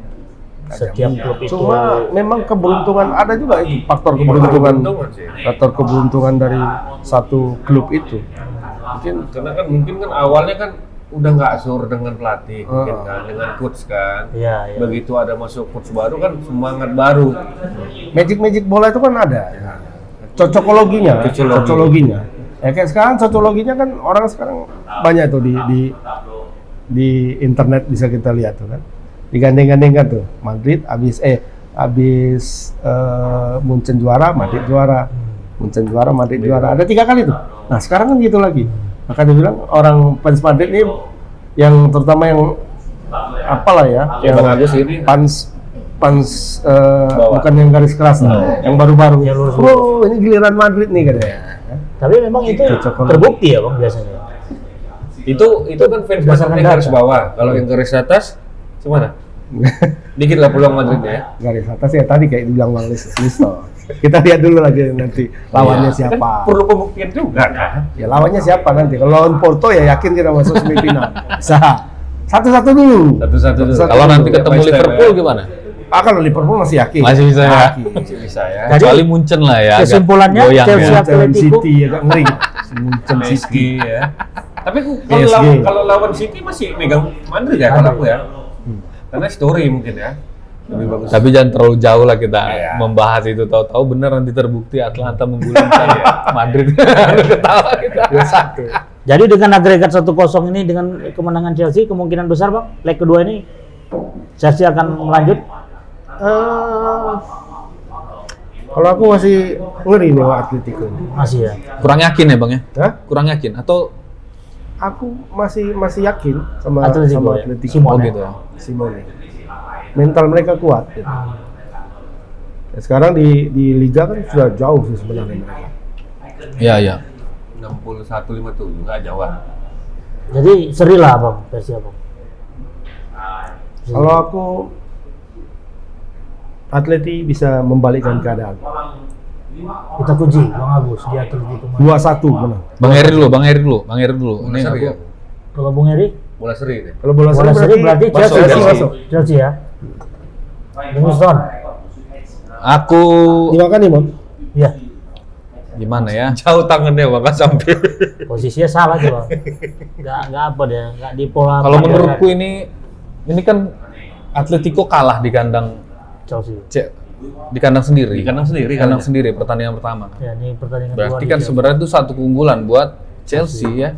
Speaker 1: setiap klub itu.
Speaker 3: Cuma memang keberuntungan ada juga itu faktor keberuntungan dari satu klub itu.
Speaker 6: Mungkin kan awalnya kan udah nggak sur dengan pelatih, mungkin kan dengan coach kan.
Speaker 1: Iya.
Speaker 6: Begitu ada masuk coach baru kan semangat baru.
Speaker 3: Magic bola itu kan ada. Cocokologinya. Ya kayak sekarang cocokologinya kan orang sekarang banyak tuh di internet bisa kita lihat tuh kan. Digandeng-gandengkan tuh. Madrid habis Munchen juara, Madrid juara. Munchen juara, Madrid juara. Ada 3 kali tuh. Nah, sekarang kan gitu lagi. Maka dia bilang orang fans Madrid ini yang terutama yang apalah ya, yang
Speaker 6: Bagus ini.
Speaker 3: pans bukan yang garis keras lah, yang baru-baru. Oh, ini giliran Madrid nih katanya.
Speaker 1: Tapi memang itu terbukti ya Bang biasanya.
Speaker 6: Itu kan fans
Speaker 1: Berdasarkan
Speaker 6: yang garis
Speaker 1: data.
Speaker 6: bawah. Kalau yang garis atas gimana? Dikit lah peluang Madridnya ya.
Speaker 3: Garis atas ya tadi kayak dibilang Bang Listo. Kita lihat dulu lagi nanti lawannya siapa.
Speaker 6: Kan perlu pembuktian juga kan.
Speaker 3: Ya lawannya siapa nanti? Kalau lawan Porto ya yakin kita masuk semifinal. Bisa. Satu-satu dulu.
Speaker 6: Satu-satu dulu.
Speaker 3: Satu-satu
Speaker 5: Kalau
Speaker 3: dulu.
Speaker 5: nanti ketemu
Speaker 6: Step by step
Speaker 5: Liverpool
Speaker 6: ya.
Speaker 5: gimana?
Speaker 3: Kalau Liverpool masih yakin.
Speaker 5: Masih bisa ya?
Speaker 3: Yakin.
Speaker 6: Masih bisa ya.
Speaker 1: Jadi,
Speaker 5: Kecuali Munchen lah ya. agak
Speaker 1: kesimpulannya,
Speaker 5: goyang
Speaker 1: Chelsea
Speaker 5: ya.
Speaker 3: Munchen
Speaker 1: Atletico.
Speaker 3: City agak ngeri. Munchen
Speaker 6: PSG
Speaker 3: City.
Speaker 6: ya. Tapi
Speaker 3: PSG.
Speaker 6: kalau lawan City masih megang Madrid ya kalau aku ya. Karena story mungkin ya. Lebih bagus.
Speaker 5: Tapi jangan terlalu jauh lah kita
Speaker 6: Iya.
Speaker 5: membahas itu. Tahu-tahu bener nanti terbukti Atlanta menggulingkan Madrid. Ketawa kita.
Speaker 3: 2-1.
Speaker 1: Jadi dengan agregat 1-0 ini dengan kemenangan Chelsea, kemungkinan besar Bang leg kedua ini Chelsea akan melanjut.
Speaker 3: Kalau aku masih ngeri nih Wak Atletico ini.
Speaker 1: Masih ya.
Speaker 5: Kurang yakin ya Bang ya?
Speaker 3: Hah?
Speaker 5: Kurang yakin atau
Speaker 3: Aku masih yakin sama
Speaker 1: Atletico ya?
Speaker 3: Atletico.
Speaker 1: Simone.
Speaker 5: oh gitu ya?
Speaker 3: Simone. Mental mereka kuat. Gitu. Ya, sekarang di liga kan sudah jauh sih sebenarnya mereka.
Speaker 5: Iya, iya.
Speaker 6: 61-57 nggak jauh.
Speaker 1: Jadi seri lah Bang versi Bang.
Speaker 3: Kalau aku Atleti bisa membalikkan keadaan.
Speaker 1: Kita kunci Bang Agus di Atletico.
Speaker 3: 2-1 menang.
Speaker 5: Bang Eri dulu. Ini
Speaker 6: Seri ya.
Speaker 5: aku
Speaker 1: Kalau Bung Eri,
Speaker 6: Bola seri deh.
Speaker 3: Kalau bola
Speaker 1: bola seri berarti
Speaker 3: masuk,
Speaker 1: Chelsea.
Speaker 3: masuk.
Speaker 1: Chelsea ya. Livingston.
Speaker 5: aku
Speaker 3: Dimakan nih, Mon.
Speaker 1: Iya.
Speaker 5: gimana ya?
Speaker 6: Jauh tangannya maka sampai.
Speaker 1: Posisinya salah tuh Bang. Nggak apa deh, nggak di pola.
Speaker 5: Kalau menurutku ini kan Atletico kalah di kandang
Speaker 1: Chelsea.
Speaker 5: di kandang sendiri.
Speaker 6: Di kandang sendiri,
Speaker 5: Di kandang sendiri pertandingan pertama.
Speaker 1: Ya, ini pertandingan
Speaker 5: Berarti
Speaker 1: kedua
Speaker 5: kan
Speaker 1: di
Speaker 5: sebenarnya itu satu keunggulan buat Chelsea ya.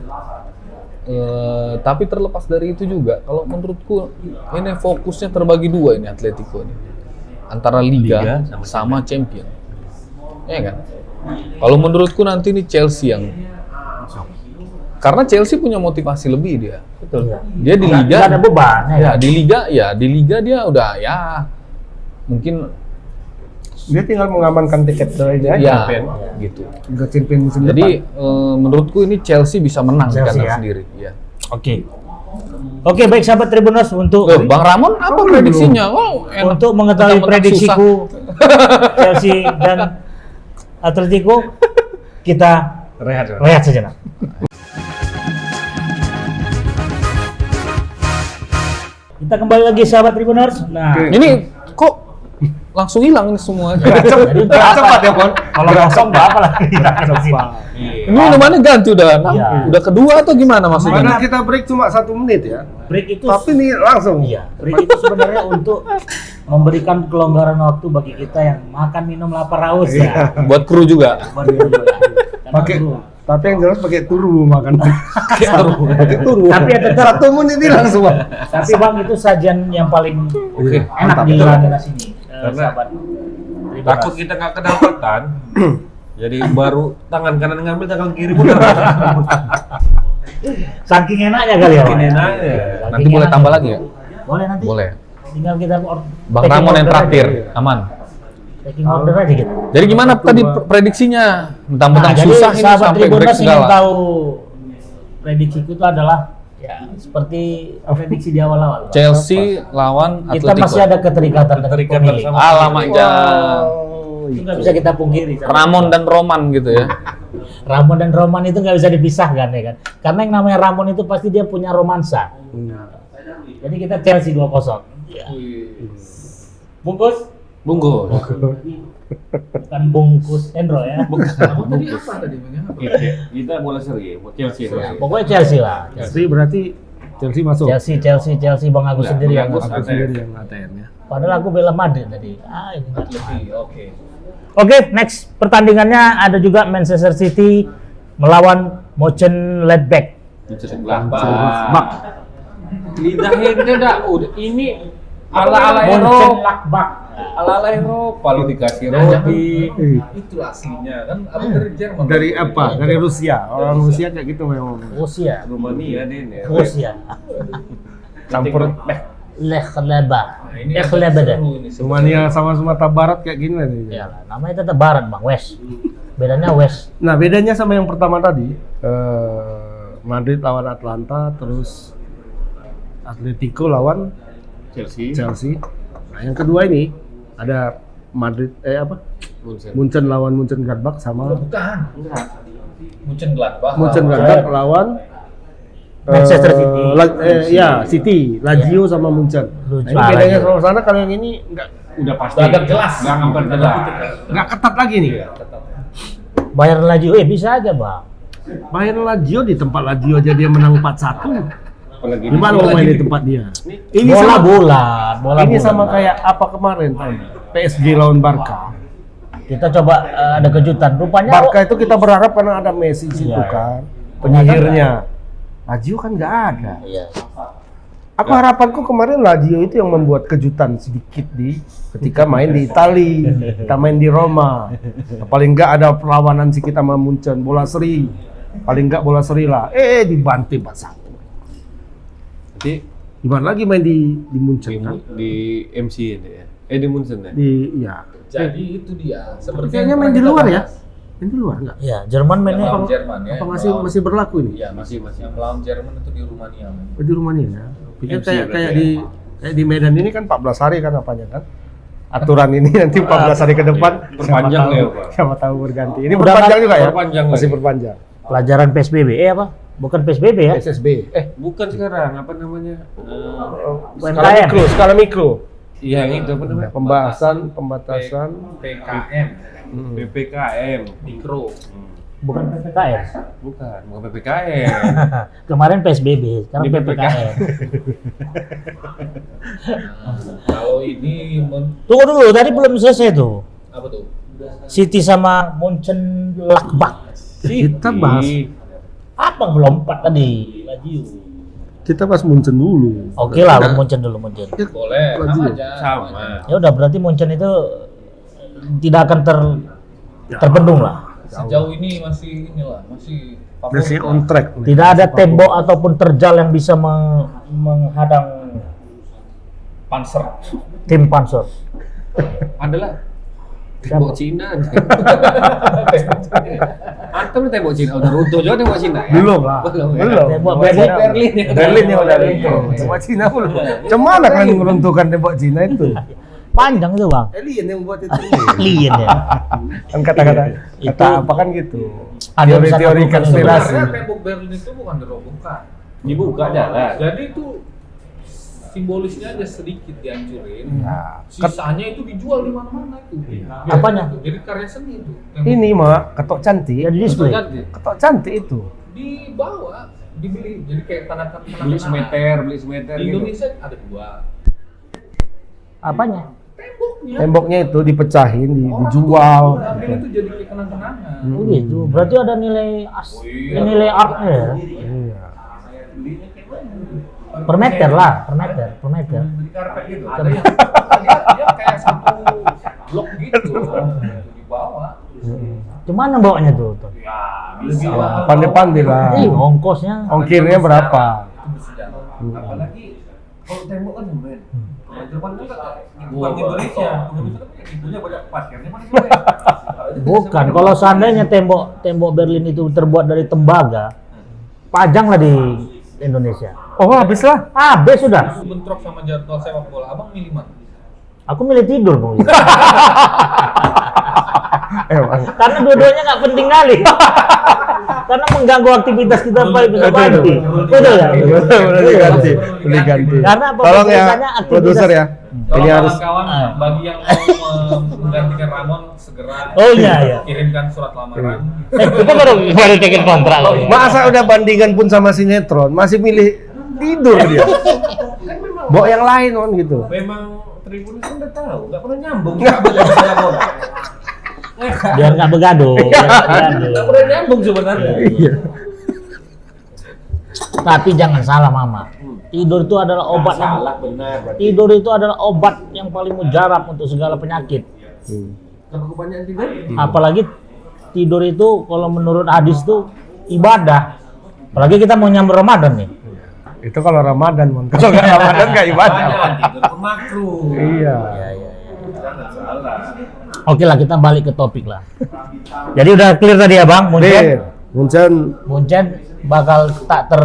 Speaker 5: Tapi terlepas dari itu juga, kalau menurutku ini fokusnya terbagi dua ini Atletico ini, antara Liga sama Champion, ya kan? Kalau menurutku nanti ini Chelsea yang, karena Chelsea punya motivasi lebih dia.
Speaker 1: Betul.
Speaker 5: Dia di Liga
Speaker 1: Nggak ada beban.
Speaker 5: ya, di Liga dia udah ya mungkin
Speaker 3: Dia tinggal mengamankan tiket dari dia
Speaker 5: ya
Speaker 3: aja.
Speaker 5: gitu.
Speaker 3: Liga Champions musim
Speaker 5: Jadi menurutku ini Chelsea bisa menang di
Speaker 1: Chelsea,
Speaker 5: kandang
Speaker 1: ya.
Speaker 5: sendiri. Ya.
Speaker 1: Oke, baik sahabat Tribuners, untuk
Speaker 5: Bang Ramon apa prediksinya? Oh, enak.
Speaker 1: untuk mengetahui
Speaker 5: Mentang-mentang
Speaker 1: prediksiku Chelsea dan Atletico, kita rehat sejenak. Kita kembali lagi sahabat Tribuners. Nah,
Speaker 5: Ini kok langsung hilang ini semua.
Speaker 1: jadi untuk apa ya, Bon? Kalau kosong nggak apa lagi.
Speaker 5: Ini minumannya ganti udah.
Speaker 1: Iya.
Speaker 5: Udah kedua atau gimana
Speaker 3: Padahal
Speaker 5: maksudnya?
Speaker 3: kita break cuma 1 menit ya.
Speaker 1: Break itu
Speaker 3: Tapi nih langsung.
Speaker 1: iya, break itu sebenarnya untuk memberikan kelonggaran waktu bagi kita yang makan minum lapar haus ya.
Speaker 5: Buat kru juga.
Speaker 3: Pakai tapi yang jelas pakai turu makan. Pakai turu.
Speaker 1: Tapi ya tetap
Speaker 3: 1 menit ini langsung.
Speaker 1: Tapi Bang, itu sajian yang paling enak di Laguna sini. Sahabat.
Speaker 6: Takut kita nggak kedapatan. Jadi baru tangan kanan ngambil, tangan kiri pun
Speaker 1: Saking enaknya kali ya. Bang.
Speaker 6: Saking enaknya.
Speaker 1: Saking
Speaker 5: Nanti boleh
Speaker 1: enaknya.
Speaker 5: tambah lagi ya?
Speaker 1: Boleh nanti.
Speaker 5: Boleh.
Speaker 1: Tinggal kita
Speaker 5: Bang
Speaker 1: taking
Speaker 5: Ramon yang
Speaker 1: order
Speaker 5: traktir,
Speaker 1: aja.
Speaker 5: aman.
Speaker 1: Taking order aja gitu.
Speaker 5: Jadi gimana tadi prediksinya? Mentang-mentang
Speaker 1: jadi
Speaker 5: susah ini
Speaker 1: sahabat
Speaker 5: sampai break
Speaker 1: Tribuners ingin
Speaker 5: segala.
Speaker 1: tahu prediksiku itu adalah ya seperti prediksi di awal-awal.
Speaker 5: Chelsea lawan
Speaker 1: Kita
Speaker 5: Atletico.
Speaker 1: masih ada keterikatan dengan pemilik.
Speaker 5: Alamak jangan.
Speaker 1: Itu nggak bisa kita pungkiri.
Speaker 5: Ramon dan Roman gitu ya.
Speaker 1: Ramon dan Roman itu nggak bisa dipisahkan ya kan. Karena yang namanya Ramon itu pasti dia punya romansa. Jadi kita Chelsea 2-0. Ya. Bungkus?
Speaker 6: Bungkus.
Speaker 1: Bukan bungkus Endro ya.
Speaker 6: Kita bola seri, Chelsea.
Speaker 1: Ya, pokoknya Chelsea lah.
Speaker 3: Jadi berarti Chelsea masuk.
Speaker 1: Chelsea Bang Agus sendiri yang
Speaker 6: Agus
Speaker 3: Aku sendiri yang ATM ya.
Speaker 1: padahal aku bela Madrid tadi. Ini nggak.
Speaker 6: Oke.
Speaker 1: Oke, next pertandingannya ada juga Manchester City melawan Mönchengladbach.
Speaker 6: Bak. Lidahnya dia dah udah ini ala-ala Eropa.
Speaker 1: Mönchengladbach.
Speaker 6: Ala-ala Eropa lu dikasih roti. Itu aslinya kan apa dari Jerman.
Speaker 3: Dari apa? Dari Rusia. Orang Rusia kayak gitu memang.
Speaker 1: Rusia.
Speaker 6: Rumania ini.
Speaker 1: Rusia.
Speaker 3: Campur
Speaker 1: Lekhleba.
Speaker 6: Nah, ini
Speaker 1: Lekhleba.
Speaker 3: Rumania sama Sumatera Barat kayak gini nih.
Speaker 1: Ya lah, namanya tetap barat Bang, West. Bedanya West.
Speaker 3: Nah, bedanya sama yang pertama tadi, Madrid lawan Atlanta, terus Atletico lawan Chelsea. Nah, yang kedua ini ada Madrid Munchen lawan Mönchengladbach sama
Speaker 5: Bukan. Mönchengladbach.
Speaker 3: Mönchengladbach lawan
Speaker 1: Manchester City.
Speaker 3: City, Lazio sama Munchen. Nah, ini bedanya sama sana, kalau yang ini
Speaker 6: Udah pasti.
Speaker 5: Agak jelas.
Speaker 6: Enggak ngambil jelas.
Speaker 3: nggak ketat lagi nih.
Speaker 1: Bayar Lazio, bisa aja Bang.
Speaker 3: Bayern Lazio, di tempat Lazio aja dia menang 4-1.
Speaker 6: Apalagi
Speaker 3: Gimana mau main di tempat dia? Ini
Speaker 1: bola
Speaker 3: ini
Speaker 1: bola.
Speaker 3: sama kayak apa kemarin PSG lawan Barca.
Speaker 1: Kita coba ada kejutan. Rupanya
Speaker 3: Barca itu kita berharap karena ada Messi situ
Speaker 1: Iya.
Speaker 3: kan, penyihirnya. Lazio kan nggak ada.
Speaker 1: Iya.
Speaker 3: Aku harapanku kemarin Lazio itu yang membuat kejutan sedikit ketika main di Itali, kita main di Roma. Paling nggak ada perlawanan sih kita sama Munchen, bola seri. Paling nggak bola seri lah. Dibanting 4-1.
Speaker 6: Nanti
Speaker 3: Gimana lagi main di Munchen kan?
Speaker 6: di MC ini ya. Di Munchen ya.
Speaker 5: Jadi itu dia. Seperti
Speaker 3: Kayaknya main di luar ya? Main di luar nggak?
Speaker 1: Iya, Jerman mainnya
Speaker 5: Melawan Jerman ya.
Speaker 3: Apa masih berlaku ini?
Speaker 5: Iya, masih. Yang melawan Jerman itu di Rumania.
Speaker 3: Oh, di rumahnya ya? Pikir
Speaker 6: MC
Speaker 3: kayak
Speaker 6: berarti
Speaker 3: kayak di Medan ini kan 14 hari kan apanya kan? Aturan ini nanti 14 hari ke depan
Speaker 6: Perpanjang
Speaker 3: siapa tahu,
Speaker 6: ya, Pak?
Speaker 3: siapa tahu berganti. Ini
Speaker 1: Udah
Speaker 3: berpanjang juga ya?
Speaker 6: Perpanjang
Speaker 3: Masih
Speaker 6: lagi.
Speaker 3: berpanjang.
Speaker 1: pelajaran PSBB. Apa? Bukan PSBB ya?
Speaker 3: SSB.
Speaker 6: Bukan sekarang, apa namanya?
Speaker 3: Skala mikro, skala mikro.
Speaker 6: Iya yang itu apa namanya?
Speaker 3: Pembatasan.
Speaker 5: PKM.
Speaker 6: PPKM.
Speaker 5: Mikro.
Speaker 1: Bukan PPKM.
Speaker 6: Bukan PPKM.
Speaker 1: Kemarin PSBB, sekarang
Speaker 6: Ini
Speaker 1: PPKM.
Speaker 5: Kalau ini
Speaker 1: Tunggu dulu, tadi belum selesai tuh.
Speaker 5: apa tuh?
Speaker 1: City sama Mönchengladbach.
Speaker 3: Kita bahas
Speaker 1: Abang belum 4 tadi. Lazio.
Speaker 3: Kita pas Munchen dulu.
Speaker 1: Oke lah, Munchen dulu Munchen.
Speaker 5: Boleh,
Speaker 3: Lazio.
Speaker 5: sama aja.
Speaker 6: Sama.
Speaker 1: Ya udah berarti Munchen itu tidak akan terbendung lah.
Speaker 5: Sejauh ini masih
Speaker 3: Masih
Speaker 5: favorit
Speaker 3: on
Speaker 5: lah.
Speaker 3: track.
Speaker 1: Tidak ada tembok ataupun terjal yang bisa menghadang
Speaker 5: Panzer.
Speaker 1: tim Panzer.
Speaker 6: Adalah tembok Cina. Antum nih tembok Cina udah runtuh juga tembok Cina ya?
Speaker 3: Belum lah.
Speaker 6: Belum. Ya?
Speaker 3: Belum.
Speaker 1: Tembok
Speaker 6: Berlin.
Speaker 3: Berlin yang udah runtuh. Tembok Cina belum. Cemana kalian meruntuhkan tembok Cina itu?
Speaker 1: Panjang itu bang.
Speaker 3: Alien yang buat itu.
Speaker 1: Alien ya.
Speaker 3: Kan kata-kata
Speaker 1: Itu-
Speaker 3: itu apa kan gitu.
Speaker 1: Ada yang bisa
Speaker 3: Teori-teori
Speaker 1: lakukan
Speaker 3: konspirasi.
Speaker 5: Sebenarnya tembok Berlin itu bukan dirobohkan.
Speaker 6: Dibuka jalan.
Speaker 5: Jadi itu simbolisnya aja sedikit dihancurin.
Speaker 3: Ya.
Speaker 5: Sisanya itu dijual di mana-mana itu. Biar
Speaker 1: Apanya?
Speaker 5: itu. Jadi karya seni itu. Tembok
Speaker 3: Ini mak ketok cantik.
Speaker 1: Ya di display.
Speaker 3: Ketok cantik itu.
Speaker 5: dibawa, dibeli. Jadi kayak tanda
Speaker 6: Beli semeter
Speaker 5: Di
Speaker 6: gitu.
Speaker 5: Indonesia ada 2.
Speaker 1: Apanya?
Speaker 5: Temboknya.
Speaker 3: Temboknya itu dipecahin, dijual.
Speaker 5: Ambil itu jadi kayak kenang-kenangan.
Speaker 1: Oh gitu. Berarti ada nilai
Speaker 5: iya.
Speaker 1: nilai artnya ya.
Speaker 3: Iya.
Speaker 1: Per meter lah, per meter.
Speaker 5: Beli karpet gitu. Ada yang dia kayak satu blok gitu. Dibawa.
Speaker 1: Cuman bawanya tuh?
Speaker 5: Ya, bisa lah.
Speaker 3: Pandai-pandai lah.
Speaker 1: Ongkosnya.
Speaker 3: Ongkirnya berapa?
Speaker 5: Itu bersejarah.
Speaker 6: Apalagi kalau tembok kan men. Kalau Jerman kan
Speaker 5: Bukan Indonesia. Indonesia kan ibunya banyak pasirnya mana sih?
Speaker 1: Bukan. Kalau seandainya tembok Berlin itu terbuat dari tembaga, pajang lah di Indonesia.
Speaker 3: Oh, habis lah.
Speaker 1: Habis sudah.
Speaker 5: Bentrok sama jadwal sepak bola. Abang milih mana?
Speaker 1: Aku milih tidur bang.
Speaker 3: Emang.
Speaker 1: Karena dua-duanya nggak penting kali. Karena mengganggu aktivitas kita baik bisa ganti. Betul ya?
Speaker 3: Boleh ganti. Boleh ganti.
Speaker 1: Karena apa?
Speaker 3: Tolong ya,
Speaker 1: biasanya aktivitas-
Speaker 3: produser ya.
Speaker 5: Tolong
Speaker 3: Ini harus
Speaker 5: kawan-kawan bagi yang mau menggantikan Ramon segera
Speaker 1: Oh iya iya.
Speaker 5: kirimkan surat lamaran.
Speaker 1: Kita baru bikin kontrak.
Speaker 3: masa udah bandingan pun sama sinetron, masih milih tidur dia. Bawa yang lain kan gitu.
Speaker 6: Memang Tribunus kan udah tahu, nggak pernah nyambung. Nggak pernah sepak bola.
Speaker 1: Biar nggak begaduh. biar nggak begaduh.
Speaker 6: Nggak pernah nyambung sebenarnya.
Speaker 3: Iya.
Speaker 1: Tapi jangan salah mama. Tidur itu adalah obat yang
Speaker 6: Salah benar.
Speaker 1: tidur itu adalah obat yang paling mujarab untuk segala penyakit.
Speaker 6: Kalau kebanyakan tidur,
Speaker 1: Apalagi tidur itu kalau menurut hadis itu ibadah. Apalagi kita mau nyambut Ramadan nih.
Speaker 3: Itu kalau Ramadan, Mon. Kalau nggak Ramadan nggak ibadah.
Speaker 6: jangan tidur ke makruh.
Speaker 3: Iya.
Speaker 6: Jangan salah.
Speaker 1: Oke lah kita balik ke topik lah. Jadi udah clear tadi ya bang,
Speaker 3: Deh, Munchen,
Speaker 1: Munchen bakal tak ter.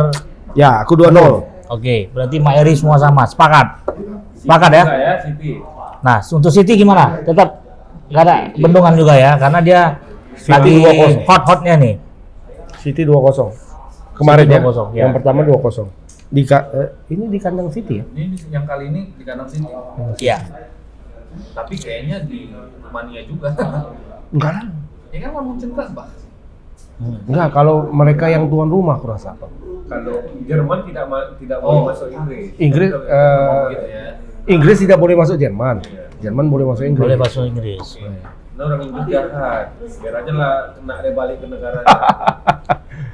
Speaker 3: ya aku 2-0.
Speaker 1: Oke, berarti Mak Eri semua sama, sepakat. Sepakat ya.
Speaker 6: Saya Siti.
Speaker 1: Nah, untuk City gimana? Tetap nggak ada bendungan juga ya, karena dia lagi
Speaker 3: 2-0.
Speaker 1: hot-hotnya nih.
Speaker 3: City 2-0. Kemarin
Speaker 1: City
Speaker 3: ya.
Speaker 1: 2-0, ya.
Speaker 3: Yang pertama 2-0. Ini di kandang City ya?
Speaker 5: Ini yang kali ini di kandang sini.
Speaker 1: Iya.
Speaker 5: Tapi kayaknya di Rumania juga.
Speaker 3: Enggak lah.
Speaker 5: Ya kan lawan Mönchengladbach.
Speaker 3: Enggak, kalau mereka yang tuan rumah aku rasa.
Speaker 6: Kalau Jerman tidak
Speaker 5: Oh.
Speaker 6: mau masuk Inggris.
Speaker 3: Inggris
Speaker 5: Gitu ya.
Speaker 3: Inggris tidak boleh masuk Jerman. Jerman boleh masuk Inggris.
Speaker 1: Boleh bahasa Inggris.
Speaker 6: Nah orang Inggris jahat. Biar aja lah kena dia balik ke negaranya.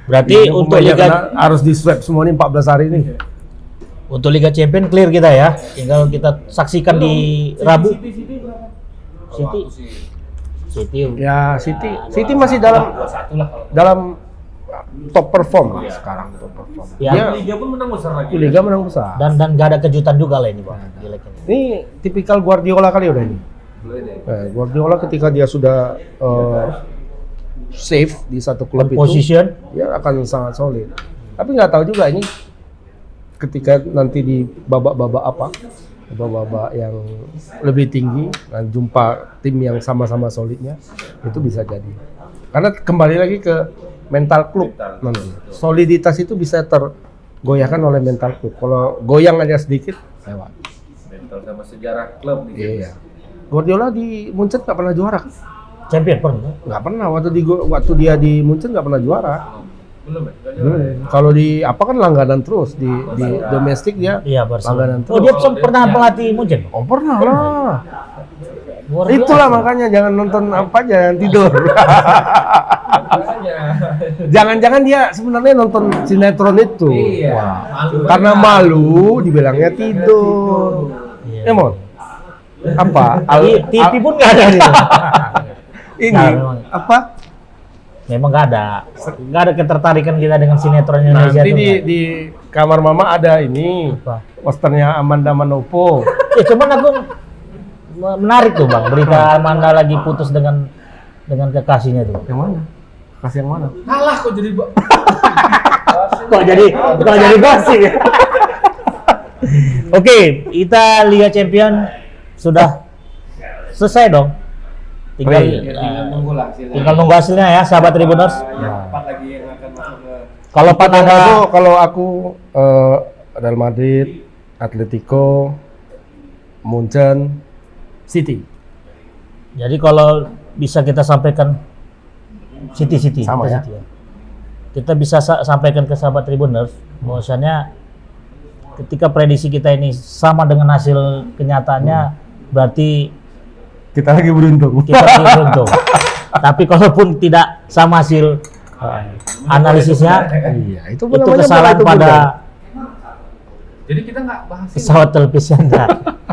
Speaker 1: Berarti
Speaker 3: Iya,
Speaker 1: untuk
Speaker 3: pemainnya
Speaker 1: Liga
Speaker 3: kena, harus di swab semua ini 14 hari ini.
Speaker 1: untuk Liga Champion clear kita ya. Tinggal kita saksikan di Rabu.
Speaker 5: City berapa?
Speaker 1: City.
Speaker 5: Kalau aku sih
Speaker 1: City.
Speaker 3: Ya, City masih dalam
Speaker 5: 2-1 lah kalau.
Speaker 3: dalam top perform lah sekarang, top perform.
Speaker 1: Ya.
Speaker 3: Dia
Speaker 6: Liga pun menang besar lagi.
Speaker 3: Liga menang besar.
Speaker 1: Dan gak ada kejutan juga lah ini bang. Di leg ini.
Speaker 3: Ini tipikal Guardiola kali udah ini.
Speaker 6: Boleh deh.
Speaker 3: Guardiola ketika dia sudah safe di satu klub itu,
Speaker 1: Position.
Speaker 3: dia akan sangat solid. Tapi nggak tahu juga ini ketika nanti di babak-babak apa, babak-babak yang lebih tinggi, dan jumpa tim yang sama-sama solidnya, itu bisa jadi. Karena kembali lagi ke mental klub nanti. Soliditas itu bisa tergoyahkan oleh mental klub. Kalau goyang aja sedikit, lewat.
Speaker 6: Mental sama sejarah klub nih.
Speaker 3: Iya. Guardiola di Munchen nggak pernah juara.
Speaker 1: Champion pernah.
Speaker 3: Nggak pernah, waktu dia di Munchen nggak pernah juara.
Speaker 6: Belum ya? Nggak juara ya?
Speaker 3: Kalau di apa kan langganan terus di domestik dia
Speaker 1: Iya Barcelona.
Speaker 3: langganan
Speaker 1: Oh
Speaker 3: terus.
Speaker 1: dia pernah pelatih Munchen.
Speaker 3: Oh pernah lah.
Speaker 1: Luar biasa.
Speaker 3: Itulah makanya jangan nonton apa aja, jangan tidur.
Speaker 6: Makanya
Speaker 3: Jangan-jangan dia sebenarnya nonton sinetron itu.
Speaker 6: Iya.
Speaker 3: Karena malu dibilangnya tidur.
Speaker 1: Iya.
Speaker 3: Emon. Apa?
Speaker 1: TV pun nggak ada nih.
Speaker 3: Ini
Speaker 1: Nah, memang.
Speaker 3: apa?
Speaker 1: Memang nggak ada ketertarikan kita dengan sinetron Indonesia
Speaker 3: Nanti
Speaker 1: itu.
Speaker 3: di kamar mama ada ini
Speaker 1: Apa?
Speaker 3: posternya Amanda Manopo.
Speaker 1: Cuman aku menarik tuh bang, berita Amanda lagi putus dengan kekasihnya tuh.
Speaker 3: Yang mana? Kasih yang mana?
Speaker 6: Kalah kok jadi
Speaker 1: Kok jadi gosip ya? Oke, kita Liga Champion sudah selesai dong. Tinggal tinggal nunggu hasilnya ya, sahabat Tribuners.
Speaker 6: Empat lagi yang akan masuk ke
Speaker 1: Kalau Pan ada
Speaker 3: Kalau aku Real Madrid, Atletico, Munchen, City.
Speaker 1: jadi kalau bisa kita sampaikan City
Speaker 3: Sama
Speaker 1: kita
Speaker 3: ya.
Speaker 1: City ya. Kita bisa sampaikan ke sahabat Tribuners bahwasannya ketika prediksi kita ini sama dengan hasil kenyataannya berarti
Speaker 3: Kita lagi beruntung.
Speaker 1: kita tidak beruntung. Tapi kalaupun tidak sama hasil analisisnya,
Speaker 3: Iya, itu
Speaker 1: itu kesalahan pada
Speaker 6: Jadi kita nggak bahas ini.
Speaker 1: pesawat televisi Anda.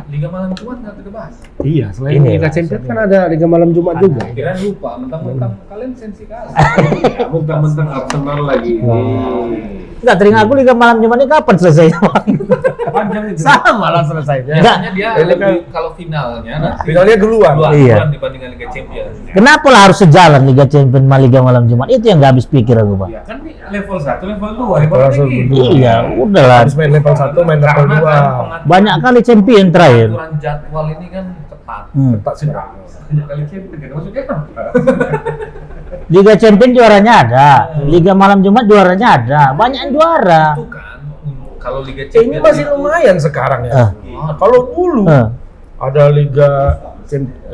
Speaker 6: Liga Malam Jumat nggak kita bahas.
Speaker 3: Iya, selain
Speaker 1: Ini,
Speaker 3: Liga
Speaker 1: Mas.
Speaker 3: Champions kan ada Liga Malam Jumat juga.
Speaker 6: Kira lupa, mentang-mentang kalian sensi kalah. Ya, mentang-mentang Arsenal lagi.
Speaker 1: Enggak, teringat aku Liga Malam Jumat ini kapan selesainya?
Speaker 6: Panjang itu.
Speaker 3: Sama lah selesai.
Speaker 2: Biasanya dia lebih kalau finalnya nanti
Speaker 3: Finalnya duluan.
Speaker 1: Iya.
Speaker 2: dibandingkan Liga Champions.
Speaker 1: Kenapa lah harus sejalan Liga Champion sama Liga Malam Jumat? Itu yang nggak habis pikir aku, Pak.
Speaker 6: Ya kan di level 1, level 2 hebatnya
Speaker 3: Level
Speaker 6: gitu.
Speaker 1: Iya, udahlah.
Speaker 3: Harus main level 1, main level 2.
Speaker 1: Banyak kali champion terakhir.
Speaker 2: Aturan jadwal ini kan ketat.
Speaker 3: Tak sih.
Speaker 6: Kali champion kan maksudnya apa?
Speaker 1: Liga Champion juaranya ada, Liga Malam Jumat juaranya ada, banyak yang juara.
Speaker 2: Itu kan kalau Liga
Speaker 3: Ini
Speaker 2: Champions
Speaker 3: masih
Speaker 2: itu
Speaker 3: lumayan sekarang ya.
Speaker 1: Ah.
Speaker 3: Kalau dulu ada Liga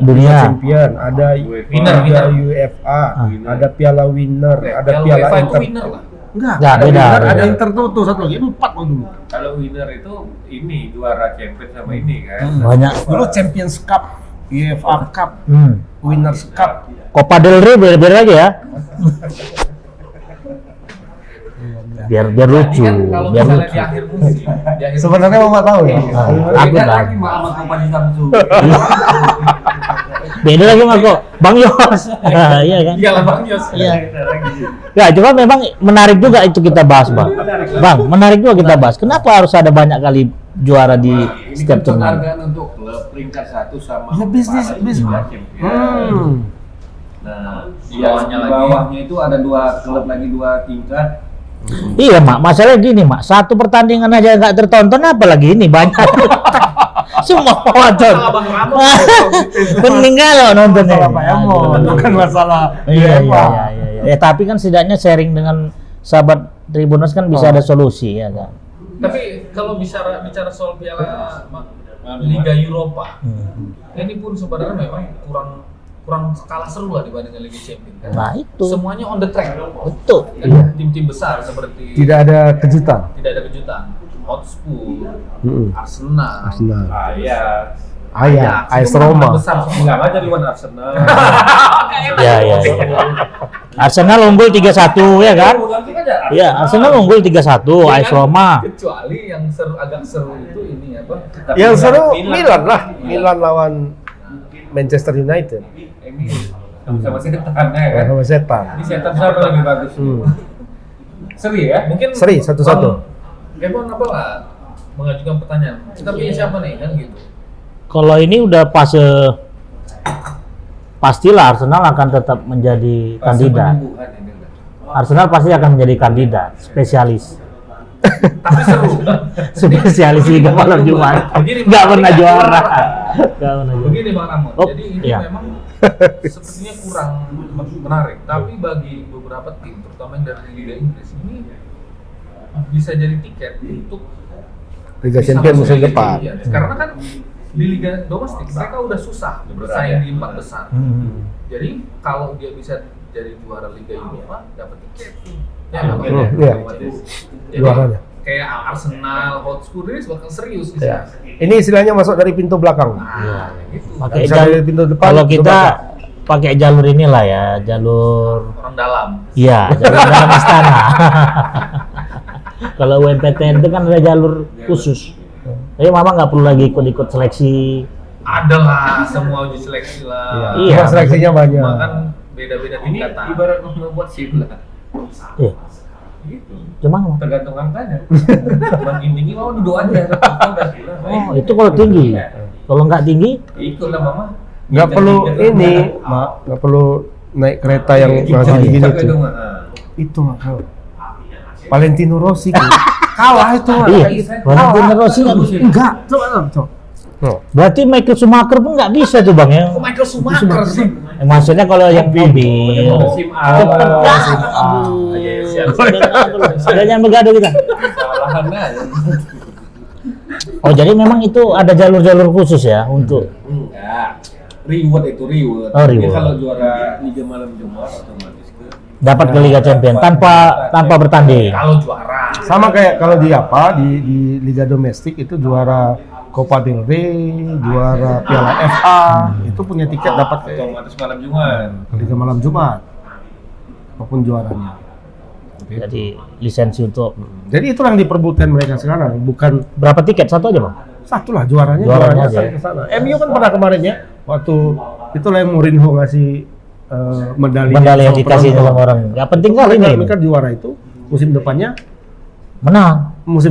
Speaker 1: Dunia.
Speaker 3: Champion, ada
Speaker 2: Winner,
Speaker 3: Liga
Speaker 2: winner.
Speaker 3: UEFA, ada Piala Winner, ada Piala
Speaker 2: UEFA itu
Speaker 3: Inter.
Speaker 2: winner lah.
Speaker 3: Enggak,
Speaker 1: Enggak,
Speaker 3: ada
Speaker 1: beda,
Speaker 3: Winner,
Speaker 1: beda.
Speaker 3: ada Intertoto satu lagi, 4 loh dulu.
Speaker 6: Kalau winner itu ini juara champion sama ini kan.
Speaker 1: Banyak.
Speaker 3: Dulu Champions Cup, UEFA Cup, Winners Cup.
Speaker 1: Copa del Rey beda-beda lagi ya. Biar lucu,
Speaker 2: Kan kalau
Speaker 1: biar
Speaker 2: misalnya
Speaker 1: lucu.
Speaker 2: di akhir musim, di akhir
Speaker 3: Sebenarnya Mama tahu ya.
Speaker 1: Aku
Speaker 6: Beda
Speaker 1: tahu.
Speaker 6: lagi sama Copa di Samsu.
Speaker 1: Beda lagi sama kok, Bang Yos. Iya kan?
Speaker 2: Iya lah Bang Yos.
Speaker 1: Iya. Ya, cuma memang menarik juga itu kita bahas, Bang. Bang, menarik juga kita bahas. Kenapa harus ada banyak kali juara di setiap turnamen?
Speaker 6: Penghargaan untuk klub peringkat 1 sama
Speaker 3: Ya, bisnis.
Speaker 6: Liga Champions. Nah, di
Speaker 2: Bawahnya lagi.
Speaker 6: bawahnya itu ada 2 klub lagi 2 tingkat.
Speaker 1: Iya, Mak. Masalah gini, Mak. Satu pertandingan aja nggak tertonton, apalagi ini banyak. Semua nonton. Meninggal loh nontonnya.
Speaker 3: Bukan masalah.
Speaker 1: Iya. Ya, tapi kan setidaknya sharing dengan sahabat Tribuners kan bisa ada solusi ya kan.
Speaker 2: Tapi kalau bicara soal Piala Liga Eropa, ini pun sebenarnya memang kurang kalah seru lah dibandingkan Liga Champions. Kan?
Speaker 1: Nah, itu.
Speaker 2: Semuanya on the track.
Speaker 1: Betul.
Speaker 2: Kan tim-tim besar seperti
Speaker 3: Tidak ada kejutan.
Speaker 2: tidak ada kejutan. Hotspur, Arsenal,
Speaker 3: Arsenal.
Speaker 6: Ajax.
Speaker 3: AS
Speaker 2: itu memang
Speaker 3: Roma.
Speaker 2: besar semua.
Speaker 6: Bilang aja lawan Arsenal.
Speaker 1: Ya. Arsenal unggul 3-1 ya kan? Iya, Arsenal unggul 3-1 AS Roma.
Speaker 2: Kecuali yang agak seru itu ini apa?
Speaker 3: Yang seru Milan lah. Milan lawan Manchester United.
Speaker 6: Ini sama setan ya kan.
Speaker 3: Sama setan.
Speaker 6: Ini setan siapa lebih bagus? Seri ya?
Speaker 2: Mungkin
Speaker 3: Seri, 1-1.
Speaker 2: Kevin apa lah mengajukan pertanyaan. Kita pilih siapa nih kan gitu.
Speaker 1: Kalau ini udah pastilah Arsenal akan tetap menjadi kandidat.
Speaker 6: Penyembuhan ini udah.
Speaker 1: Arsenal pasti akan menjadi kandidat spesialis.
Speaker 2: Tapi seru.
Speaker 1: Spesialis Liga Malam Jumat.
Speaker 2: Begini,
Speaker 1: Nggak pernah
Speaker 2: Bang.
Speaker 1: juara. Nggak pernah juara.
Speaker 2: Begini Bang Ramon.
Speaker 1: Oh,
Speaker 2: Jadi ini
Speaker 1: iya.
Speaker 2: memang sepertinya kurang menarik. Tapi bagi beberapa tim, terutama yang dari Liga Inggris ini bisa jadi tiket untuk
Speaker 3: Liga
Speaker 2: bisa
Speaker 3: Champions
Speaker 2: masuk
Speaker 3: musim
Speaker 2: Liga
Speaker 3: depan.
Speaker 2: Champions. Karena kan di Liga domestik mereka udah susah bersaing di 4 besar. Jadi kalau dia bisa jadi juara Liga Eropa dapat tiket. Ya, nggak
Speaker 3: Iya.
Speaker 2: otomatis. Jadi
Speaker 3: Juaranya.
Speaker 2: kayak Arsenal, Hotspur ini bakal serius
Speaker 3: Ya.
Speaker 2: isinya.
Speaker 3: Ini istilahnya masuk dari pintu belakang.
Speaker 2: Nah, gitu.
Speaker 1: Oke,
Speaker 3: Bisa
Speaker 1: dan
Speaker 3: dari pintu depan.
Speaker 1: kalau
Speaker 3: pintu
Speaker 1: kita
Speaker 3: belakang.
Speaker 1: pakai jalur inilah ya, jalur
Speaker 2: Orang dalam.
Speaker 1: iya, jalur dalam istana. Kalau UMPTN itu kan ada jalur khusus. Tapi mama nggak perlu lagi ikut-ikut seleksi.
Speaker 2: Ada lah, semua uji seleksi lah.
Speaker 1: Iya,
Speaker 3: Cuma seleksinya banyak.
Speaker 2: Cuma kan beda-beda
Speaker 6: Ini
Speaker 2: tingkatan.
Speaker 6: ibarat membuat SIM lah.
Speaker 1: Iya.
Speaker 6: Gitu.
Speaker 1: Cuma
Speaker 6: Tergantung angkanya. Makin tinggi mau duduk aja.
Speaker 1: oh, itu kalau tinggi. Kalau nggak tinggi,
Speaker 6: Ikut lah mama.
Speaker 3: Nggak perlu ini, Mak, nggak perlu naik kereta yang masih begini tuh. Itu Mak, kalau Valentino Rossi tuh. Kalah itu Mak.
Speaker 1: iya.
Speaker 6: gitu.
Speaker 1: Valentino Rossi nggak bisa.
Speaker 3: Enggak, coba.
Speaker 1: Berarti Michael Schumacher pun nggak bisa tuh bang ya?
Speaker 2: Michael Schumacher sih.
Speaker 1: Maksudnya kalau yang mobil,
Speaker 6: SIM A.
Speaker 1: sudah jangan bergaduh kita.
Speaker 6: Kesalahan aja.
Speaker 1: Oh jadi memang itu ada jalur-jalur khusus ya untuk
Speaker 6: Enggak. Reward itu reward.
Speaker 1: Oh,
Speaker 6: Dia
Speaker 1: reward.
Speaker 6: kalau juara Liga Malam Jumat otomatis ke
Speaker 1: dapat ke Liga Champion tanpa bertanding.
Speaker 2: Kalau juara.
Speaker 3: Sama kayak kalau di di liga domestik itu juara Copa del Rey, juara Piala FA, itu punya tiket dapat ke
Speaker 6: otomatis malam Jumat.
Speaker 3: Liga Malam Jumat. Apapun juaranya.
Speaker 1: Jadi lisensi untuk
Speaker 3: Jadi itulah yang diperbutkan mereka sekarang, bukan
Speaker 1: berapa tiket? Satu aja bang?
Speaker 3: satu lah juaranya
Speaker 1: Juaranya aja.
Speaker 3: sampai ke sana. MU kan pernah kemarin ya, waktu itulah yang Mourinho ngasih medali
Speaker 1: Yang dikasih sama orang. Nggak penting kali ini.
Speaker 3: Mereka juara itu musim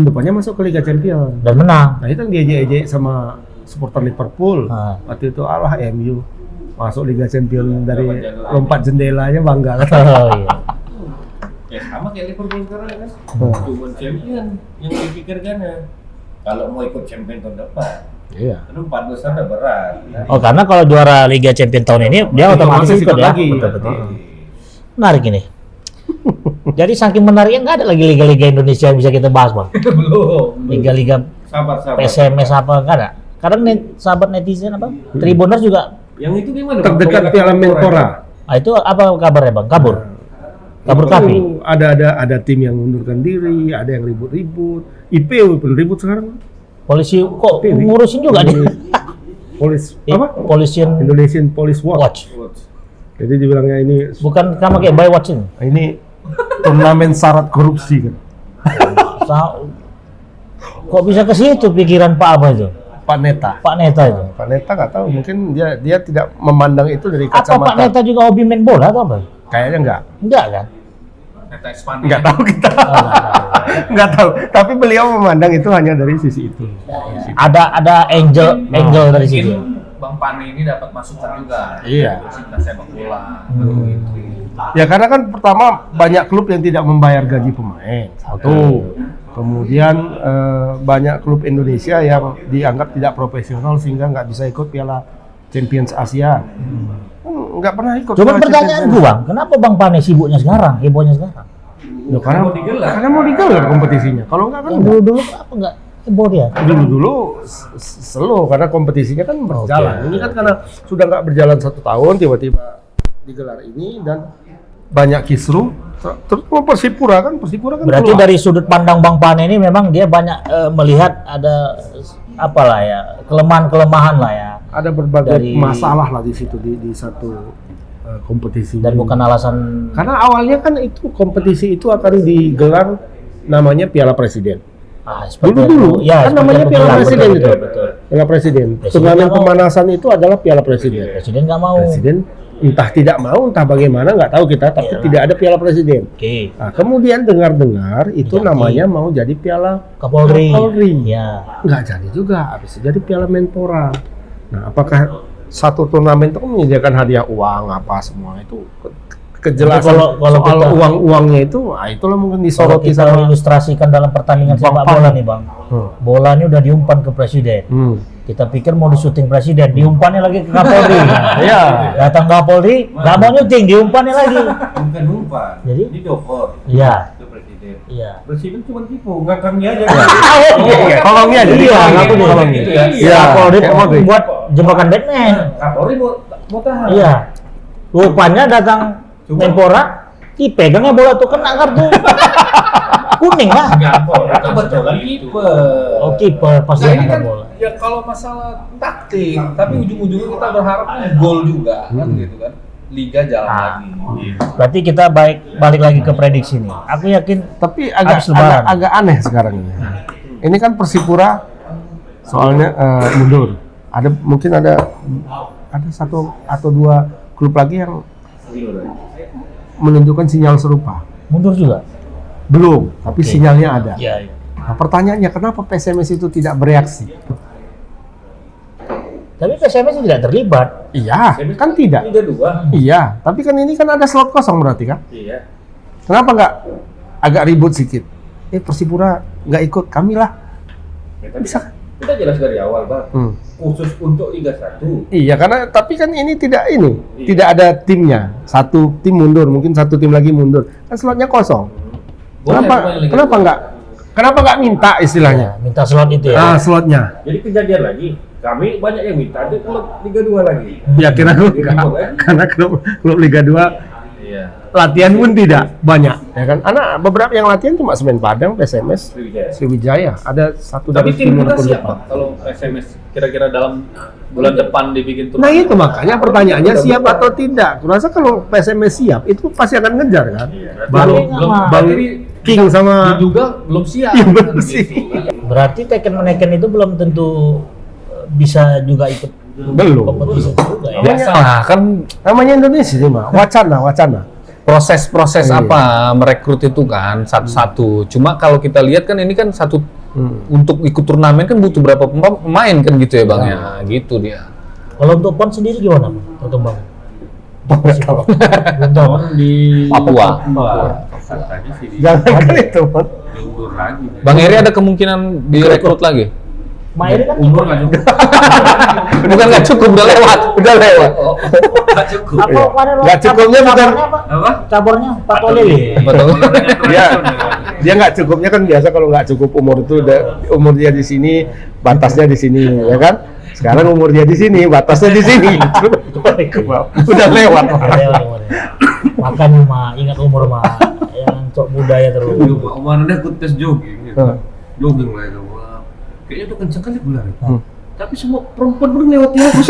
Speaker 3: depannya masuk ke Liga Champion.
Speaker 1: Dan menang.
Speaker 3: Nah itu yang diejek-ejek sama supporter Liverpool.
Speaker 1: Ah.
Speaker 3: Waktu itu Allah MU masuk Liga Champion dari lompat jendelanya bangga.
Speaker 1: Oh iya.
Speaker 6: Ya sama kayak Liverpool sekarang kan.
Speaker 3: Hmm.
Speaker 6: Cuma champion yang dipikirkan ya. Kalau mau ikut champion tahun depan,
Speaker 3: Iya.
Speaker 6: itu 4 besar udah berat.
Speaker 1: Oh karena kalau juara Liga Champion tahun ini dia otomatis ikut ya.
Speaker 3: lagi.
Speaker 1: Betul-betul. Menarik ini. Jadi saking menariknya nggak ada lagi liga-liga Indonesia yang bisa kita bahas bang.
Speaker 2: Belum.
Speaker 1: Liga-liga
Speaker 6: Sabar.
Speaker 1: PSMS apa nggak ada? Kadang sahabat netizen apa? Tribuners juga.
Speaker 6: Yang itu gimana? Bang?
Speaker 3: Terdekat
Speaker 6: Pengalaman
Speaker 3: Piala
Speaker 6: orang.
Speaker 3: Menpora.
Speaker 1: Ah, itu apa kabarnya bang? Kabur kapi.
Speaker 3: Itu ada tim yang mundurkan diri, ada yang ribut-ribut. IPW pun ribut sekarang.
Speaker 1: Polisi kok ngurusin juga dia. Polisian
Speaker 3: Indonesian Police Watch.
Speaker 1: Watch.
Speaker 3: Jadi dibilangnya ini
Speaker 1: Bukan sama kayak by watching.
Speaker 3: turnamen syarat korupsi kan.
Speaker 1: Kok bisa ke situ pikiran Pak apa itu?
Speaker 3: Pak Neta.
Speaker 1: Pak Neta itu.
Speaker 3: Pak Neta nggak tahu, mungkin dia tidak memandang itu dari
Speaker 1: Apa Pak
Speaker 3: kacamata.
Speaker 1: Neta juga hobi main bola atau apa?
Speaker 3: Kayaknya enggak.
Speaker 1: Enggak kan?
Speaker 2: Kata Spani.
Speaker 3: Nggak tahu kita.
Speaker 1: Oh, enggak tahu.
Speaker 3: Nggak tahu. Tapi beliau memandang itu hanya dari sisi itu.
Speaker 1: Ada angle dari situ.
Speaker 2: Mungkin Bang Pani ini dapat masukan juga.
Speaker 3: Iya.
Speaker 2: Cinta sepak bola.
Speaker 3: Ya karena kan pertama banyak klub yang tidak membayar gaji pemain. Satu. Kemudian banyak klub Indonesia yang dianggap tidak profesional sehingga nggak bisa ikut Piala Champions Asia. Nggak pernah ikut.
Speaker 1: Cuma
Speaker 3: Piala
Speaker 1: pertanyaan
Speaker 3: Champions
Speaker 1: gua bang, kenapa Bang Pane sibuknya sekarang, hebohnya sekarang?
Speaker 3: Loh, karena mau digelar kompetisinya. Kalau nggak kan
Speaker 1: Yang dulu apa enggak heboh dia?
Speaker 3: dulu slow karena kompetisinya kan berjalan.
Speaker 1: Oke.
Speaker 3: Ini kan karena sudah nggak berjalan 1 tahun tiba-tiba digelar ini dan banyak kisruh. Terutama Persipura kan
Speaker 1: Berarti
Speaker 3: keluar.
Speaker 1: dari sudut pandang Bang Pane ini memang dia banyak melihat ada apalah ya, kelemahan-kelemahan lah ya.
Speaker 3: ada berbagai
Speaker 1: dari-
Speaker 3: masalah lah di situ di satu kompetisi.
Speaker 1: Dan bukan alasan
Speaker 3: Karena awalnya kan itu kompetisi itu akan digelar namanya Piala Presiden.
Speaker 1: seperti
Speaker 3: Dulu
Speaker 1: ya,
Speaker 3: kan
Speaker 1: seperti
Speaker 3: namanya
Speaker 1: yang
Speaker 3: Piala
Speaker 1: betul,
Speaker 3: Presiden
Speaker 1: betul,
Speaker 3: itu.
Speaker 1: betul.
Speaker 3: Piala Presiden.
Speaker 1: Presiden
Speaker 3: Turnamen
Speaker 1: nggak mau.
Speaker 3: pemanasan itu adalah Piala Presiden.
Speaker 1: Presiden nggak mau.
Speaker 3: Presiden entah tidak mau, entah bagaimana nggak tahu kita, tapi
Speaker 1: Iyalah.
Speaker 3: tidak ada Piala Presiden.
Speaker 1: Oke.
Speaker 3: Nah, kemudian dengar-dengar itu
Speaker 1: Jadi.
Speaker 3: namanya mau jadi Piala
Speaker 1: Kapolri.
Speaker 3: Kapolri.
Speaker 1: Ya.
Speaker 3: Nggak jadi juga, habis itu jadi Piala Menpora. Nah, apakah satu turnamen itu kan menyediakan hadiah uang apa semua itu kejelasan
Speaker 1: Tapi kalau
Speaker 3: soal
Speaker 1: kita-
Speaker 3: uang-uangnya itu, nah itulah mungkin
Speaker 1: Kalau
Speaker 3: disoroti
Speaker 1: kita
Speaker 3: sama
Speaker 1: ilustrasikan dalam pertandingan
Speaker 3: Bang
Speaker 1: sepak
Speaker 3: Pan.
Speaker 1: bola nih bang,
Speaker 3: Hmm.
Speaker 1: bola ini udah diumpan ke presiden. Kita pikir mau disuting presiden, diumpannya lagi ke Kapolri.
Speaker 3: Iya.
Speaker 1: Datang Kapolri, nggak mau nyuting, diumpannya lagi.
Speaker 6: Bukan umpan.
Speaker 1: Jadi?
Speaker 6: Ini dokor.
Speaker 1: Iya.
Speaker 6: Itu presiden.
Speaker 1: Iya.
Speaker 6: Presiden cuma tipu, ngangkangnya aja.
Speaker 3: tolongnya jadi
Speaker 1: Iya,
Speaker 3: ngaku
Speaker 1: iya,
Speaker 3: tolongnya.
Speaker 6: gitu ya.
Speaker 3: Iya,
Speaker 1: Kapolri
Speaker 3: Kapolri.
Speaker 1: buat jebakan Batman.
Speaker 6: Kapolri mau tahan.
Speaker 1: Iya. Rupanya datang Menpora, dipegangnya bola tuh kena kartu kuning lah.
Speaker 2: Enggak kok.
Speaker 6: Kebetulan kiper.
Speaker 1: Oh kiper pas
Speaker 6: Nah,
Speaker 1: dia
Speaker 6: ini
Speaker 1: angkat
Speaker 6: kan
Speaker 1: bola.
Speaker 2: Ya kalau masalah taktik, tapi ujung-ujungnya kita berharap gol juga kan gitu kan. Liga jalan lagi.
Speaker 1: Berarti kita balik lagi ke prediksi nih. Aku yakin
Speaker 3: Tapi
Speaker 1: Habis Lebaran.
Speaker 3: agak aneh sekarang ini. Ini kan Persipura soalnya mundur. Mungkin ada satu atau dua klub lagi yang menunjukkan sinyal serupa.
Speaker 1: mundur juga.
Speaker 3: Belum, tapi sinyalnya ada.
Speaker 1: Iya.
Speaker 3: Nah, pertanyaannya kenapa PSMS itu tidak bereaksi?
Speaker 1: Tapi PSMS tidak terlibat.
Speaker 3: Iya, kan tidak.
Speaker 2: Liga 2.
Speaker 3: Iya, tapi kan ini kan ada slot kosong berarti kan?
Speaker 2: Iya.
Speaker 3: Kenapa nggak agak ribut sedikit? Persipura nggak ikut, kami lah. Bisa.
Speaker 6: Kita jelas dari awal, Bang. Khusus untuk Liga 1.
Speaker 3: Iya, karena tapi kan ini tidak ada timnya. Satu tim mundur, mungkin satu tim lagi mundur. Kan slotnya kosong. Kenapa nggak minta istilahnya?
Speaker 1: Ya, minta slot itu ya.
Speaker 3: Ah, slotnya.
Speaker 6: Jadi kejadian lagi, kami banyak yang minta ada klub Liga 2 lagi.
Speaker 3: Ya karena klub Liga 2
Speaker 2: Iya.
Speaker 3: latihan pun tidak banyak, ya kan? Anak beberapa yang latihan cuma Semen Padang, PSMS, Sriwijaya. Ada satu
Speaker 2: Tapi
Speaker 3: dari
Speaker 2: tim
Speaker 3: timur
Speaker 2: kita
Speaker 3: pun
Speaker 2: siap
Speaker 3: lupa.
Speaker 2: Pak, kalau SMS kira-kira dalam bulan depan dibikin turnamen.
Speaker 3: Nah itu makanya pertanyaannya siap atau tidak. Kurasa kalau PSMS siap, itu pasti akan ngejar kan? Baru King sama
Speaker 2: diduga belum siap.
Speaker 3: Iya, belum
Speaker 2: Kan
Speaker 3: siap.
Speaker 2: gitu.
Speaker 1: Berarti Tekken Meneken itu belum tentu bisa juga ikut
Speaker 3: belum.
Speaker 1: kompetisi juga ya.
Speaker 5: Biasa lah, kan
Speaker 3: Namanya Indonesia sih mah, wacana.
Speaker 5: proses
Speaker 3: Iya.
Speaker 5: apa merekrut itu kan satu-satu. Cuma kalau kita lihat kan ini kan satu untuk ikut turnamen kan butuh berapa pemain kan gitu ya Bang ya. Gitu dia.
Speaker 1: Kalau untuk PON sendiri gimana Bang? Perkembangan? Belum tahu.
Speaker 6: Di
Speaker 5: Papua.
Speaker 6: katanya sih
Speaker 3: Jangan kan itu, Mon.
Speaker 6: diundur lagi.
Speaker 5: Bang Eri ada kemungkinan direkrut lagi?
Speaker 1: Mairi kan
Speaker 6: Umur nggak cukup.
Speaker 5: Bukan nggak cukup, udah lewat.
Speaker 6: Nggak cukup.
Speaker 1: apa kemarin
Speaker 3: Nggak cukupnya bukan-
Speaker 1: cabornya apa?
Speaker 6: Apa?
Speaker 1: Cabornya Pak Tolili.
Speaker 5: Betul.
Speaker 3: Dia nggak cukupnya kan biasa kalau nggak cukup umur itu umur dia di sini, batasnya di sini, ya kan? Sekarang umur dia di sini, batasnya di sini. Udah lewat.
Speaker 1: Makanya mah ingat umur mah yang cok budaya terus.
Speaker 6: Kemarin aku tes jogging, gitu. Jogging lah itu. Wah, kayaknya tuh kenceng kali gue lari. Tapi semua perempuan pun lewati aku.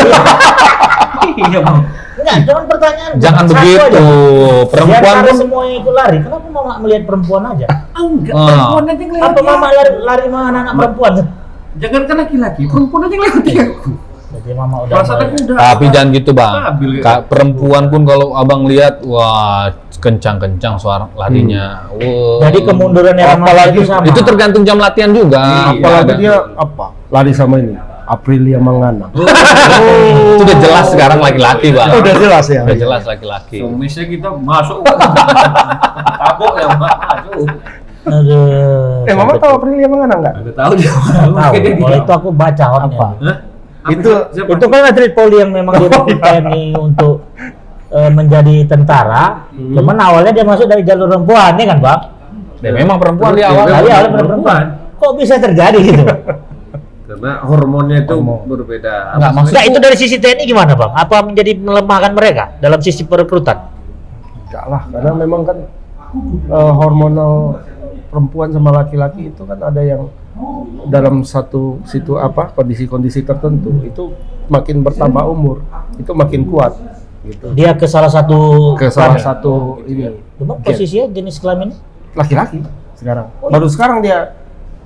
Speaker 6: Iya bang.
Speaker 1: Enggak, cuman pertanyaan.
Speaker 5: Jangan
Speaker 1: satu
Speaker 5: begitu.
Speaker 1: aja.
Speaker 5: Perempuan
Speaker 1: Biar
Speaker 5: pun
Speaker 1: semua yang ikut lari. Kenapa mama nggak melihat perempuan aja?
Speaker 6: Enggak,
Speaker 5: Ah.
Speaker 6: perempuan aja yang lewati.
Speaker 1: Apa mama lari sama anak perempuan?
Speaker 6: Jangankan laki-laki, perempuan aja yang lewati aku.
Speaker 1: Jadi mama udah.
Speaker 6: Perasaan aku udah.
Speaker 5: tapi jangan gitu Bang.
Speaker 6: Stabil, ya.
Speaker 5: Perempuan pun kalau Abang lihat, wah kencang-kencang suara larinya. Wah.
Speaker 1: Jadi kemunduran yang
Speaker 3: Apalagi
Speaker 1: itu sama.
Speaker 5: itu tergantung jam latihan juga.
Speaker 3: Apalagi
Speaker 5: Ada.
Speaker 3: dia lari sama ini Aprilia Mangana.
Speaker 5: Itu udah jelas sekarang laki-laki Bang.
Speaker 3: Udah jelas ya.
Speaker 5: Udah jelas laki-laki.
Speaker 6: Somisnya kita masuk. Tabok yang masuk.
Speaker 1: Aduh.
Speaker 3: Mama tahu Aprilia Mangana nggak?
Speaker 6: Nggak tahu dia.
Speaker 1: Tahu. Kalau itu aku baca hotnya.
Speaker 3: Apa?
Speaker 6: Hah?
Speaker 1: Itu kan atlet poli yang memang direkrut TNI untuk menjadi tentara. Cuman awalnya dia masuk dari jalur perempuan, ya kan, Bang?
Speaker 5: Ya, memang perempuan di awal.
Speaker 1: Dari awal perempuan. Kok bisa terjadi gitu?
Speaker 6: Karena hormonnya itu berbeda.
Speaker 5: Enggak, maksud
Speaker 1: Enggak, itu dari sisi TNI gimana, Bang? Apa menjadi melemahkan mereka dalam sisi perekrutan?
Speaker 3: Enggak lah, karena memang kan hormonal perempuan sama laki-laki itu kan ada yang dalam satu kondisi-kondisi tertentu itu makin bertambah umur itu makin kuat gitu.
Speaker 1: Dia ke salah satu
Speaker 3: Ini
Speaker 1: Cuma posisinya jenis kelamin
Speaker 3: laki-laki sekarang. Baru sekarang dia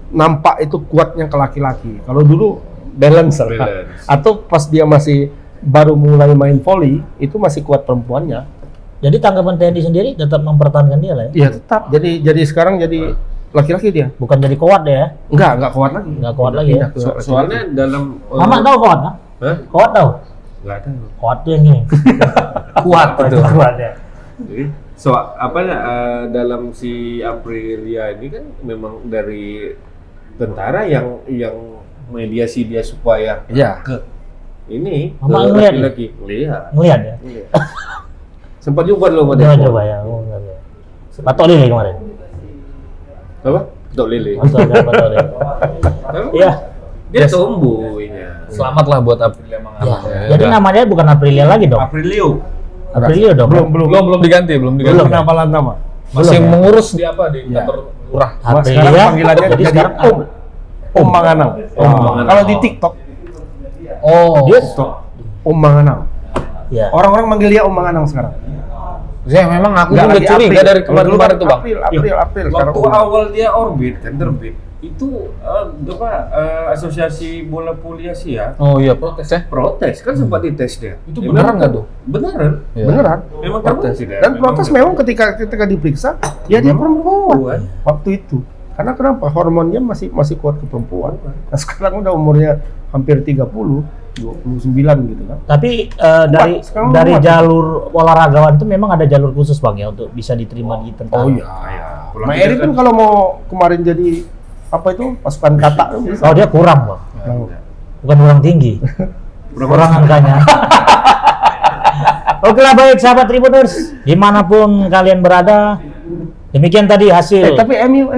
Speaker 3: nampak itu kuatnya ke laki-laki. Kalau dulu balance. Atau pas dia masih baru mulai main volley itu masih kuat perempuannya.
Speaker 1: Jadi tanggapan TNI sendiri tetap mempertahankan dia lah ya?
Speaker 3: Iya tetap. Jadi sekarang jadi laki-laki dia.
Speaker 1: Bukan jadi kuat deh ya?
Speaker 3: Enggak kuat lagi.
Speaker 1: Enggak kuat lagi ya?
Speaker 6: Soalnya dalam
Speaker 1: Mama tahu kuat kan?
Speaker 6: Hah?
Speaker 1: Kuat tahu?
Speaker 6: Nggak ada.
Speaker 1: Kuat tuh yang ini.
Speaker 5: kuat itu.
Speaker 1: Kuat ya.
Speaker 6: Jadi, dalam si Aprilia ini kan memang dari tentara yang mediasi dia supaya
Speaker 3: Iya.
Speaker 6: ke ini
Speaker 1: Mama
Speaker 6: ke
Speaker 1: ngeliat
Speaker 6: laki-laki lihat.
Speaker 1: Ngeliat ya?
Speaker 6: Sempat juga lo sama
Speaker 1: Coba ya. Oh, enggak ya. Patok Lili kemarin.
Speaker 6: apa? Tok lele.
Speaker 1: Patok Lili. Iya.
Speaker 6: Dia tumbuhnya.
Speaker 5: Selamat lah buat Aprilia Mangala.
Speaker 1: Ya. Jadi namanya bukan Aprilia lagi dong.
Speaker 6: Aprilio.
Speaker 1: Aprilio dong.
Speaker 5: Belum diganti, belum diganti.
Speaker 3: Belum penampalan nama.
Speaker 5: Masih
Speaker 1: Belum ya?
Speaker 5: mengurus
Speaker 2: Di apa di
Speaker 3: Iya.
Speaker 2: kantor lurah.
Speaker 3: Sekarang
Speaker 1: Aprilia.
Speaker 3: panggilannya
Speaker 1: Jadi
Speaker 3: jadi
Speaker 1: sekarang
Speaker 3: Om. Om Manganang. Kalau di TikTok,
Speaker 1: Dia
Speaker 3: Om Manganang.
Speaker 1: ya.
Speaker 3: Orang-orang manggil dia Om Manganang sekarang.
Speaker 5: Saya memang aku
Speaker 3: Nggak
Speaker 5: juga
Speaker 3: lagi
Speaker 5: curiga
Speaker 3: April.
Speaker 5: dari
Speaker 3: Kalau dulu
Speaker 5: kemarin-kemarin
Speaker 3: kan
Speaker 5: tuh bang.
Speaker 3: April. Sekarang
Speaker 6: Waktu
Speaker 3: Om.
Speaker 6: awal dia orbit, kan terbit, itu asosiasi bola voli Asia
Speaker 5: Oh iya protes ya.
Speaker 6: protes kan sempat dites dia.
Speaker 5: Itu beneran nggak tuh?
Speaker 6: Beneran.
Speaker 5: Iya.
Speaker 3: Beneran.
Speaker 6: Memang protes dia.
Speaker 3: Dan protes memang ketika diperiksa dia perempuan waktu itu. Karena kenapa? Hormonnya masih kuat ke perempuan. Nah, sekarang udah umurnya hampir 29 gitu kan.
Speaker 1: Tapi
Speaker 3: sekarang
Speaker 1: dari
Speaker 3: empat.
Speaker 1: jalur olahragawan itu memang ada jalur khusus bang ya untuk bisa diterima di tentara.
Speaker 3: Oh iya. Nah, Eri kan kalau mau kemarin jadi apa itu pasukan kata tuh bisa.
Speaker 1: Oh dia kurang bang, bukan kurang tinggi, kurang angkanya. Oke lah baik sahabat Tribuners, dimanapun kalian berada, demikian tadi hasil.
Speaker 3: Tapi MU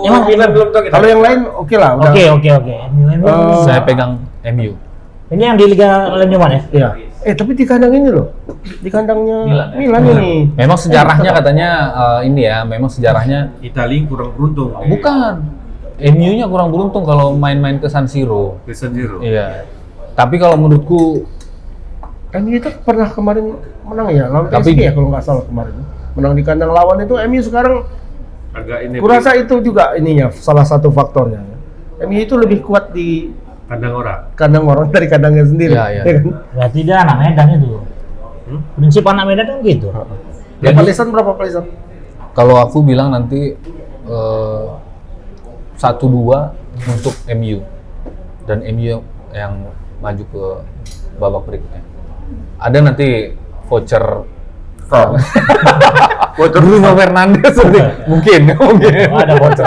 Speaker 1: Emang
Speaker 6: Milan belum tahu kita.
Speaker 3: kalau yang lain oke lah udah.
Speaker 1: Oke. MU.
Speaker 5: Saya pegang MU.
Speaker 1: Ini yang di Liga Nyaman ya?
Speaker 3: Iya. Tapi di kandang ini loh. Di kandangnya Milan ini.
Speaker 5: Memang sejarahnya katanya ini ya, memang sejarahnya
Speaker 6: Italia kurang beruntung.
Speaker 5: bukan. MU-nya kurang beruntung kalau main-main ke San Siro.
Speaker 6: Ke San Siro.
Speaker 5: Iya. Tapi kalau menurutku
Speaker 3: MU itu pernah kemarin menang ya lawan
Speaker 5: Tapi-
Speaker 3: PSG ya kalau nggak salah kemarin. Menang di kandang lawan itu MU sekarang
Speaker 6: Agak ini.
Speaker 3: kurasa itu juga ininya salah satu faktornya. MU itu lebih kuat di
Speaker 6: Kandang orang.
Speaker 3: kandang orang dari kandangnya sendiri.
Speaker 5: Iya, iya.
Speaker 3: Ya kan?
Speaker 1: Berarti dia anak Medan itu. Prinsip anak Medan kan gitu.
Speaker 3: Berapa lesan berapa lesan?
Speaker 5: kalau aku bilang nanti 1-2 untuk MU dan MU yang maju ke babak berikutnya. Ada nanti voucher Bruno Fernandes mungkin.
Speaker 1: Ada bocor.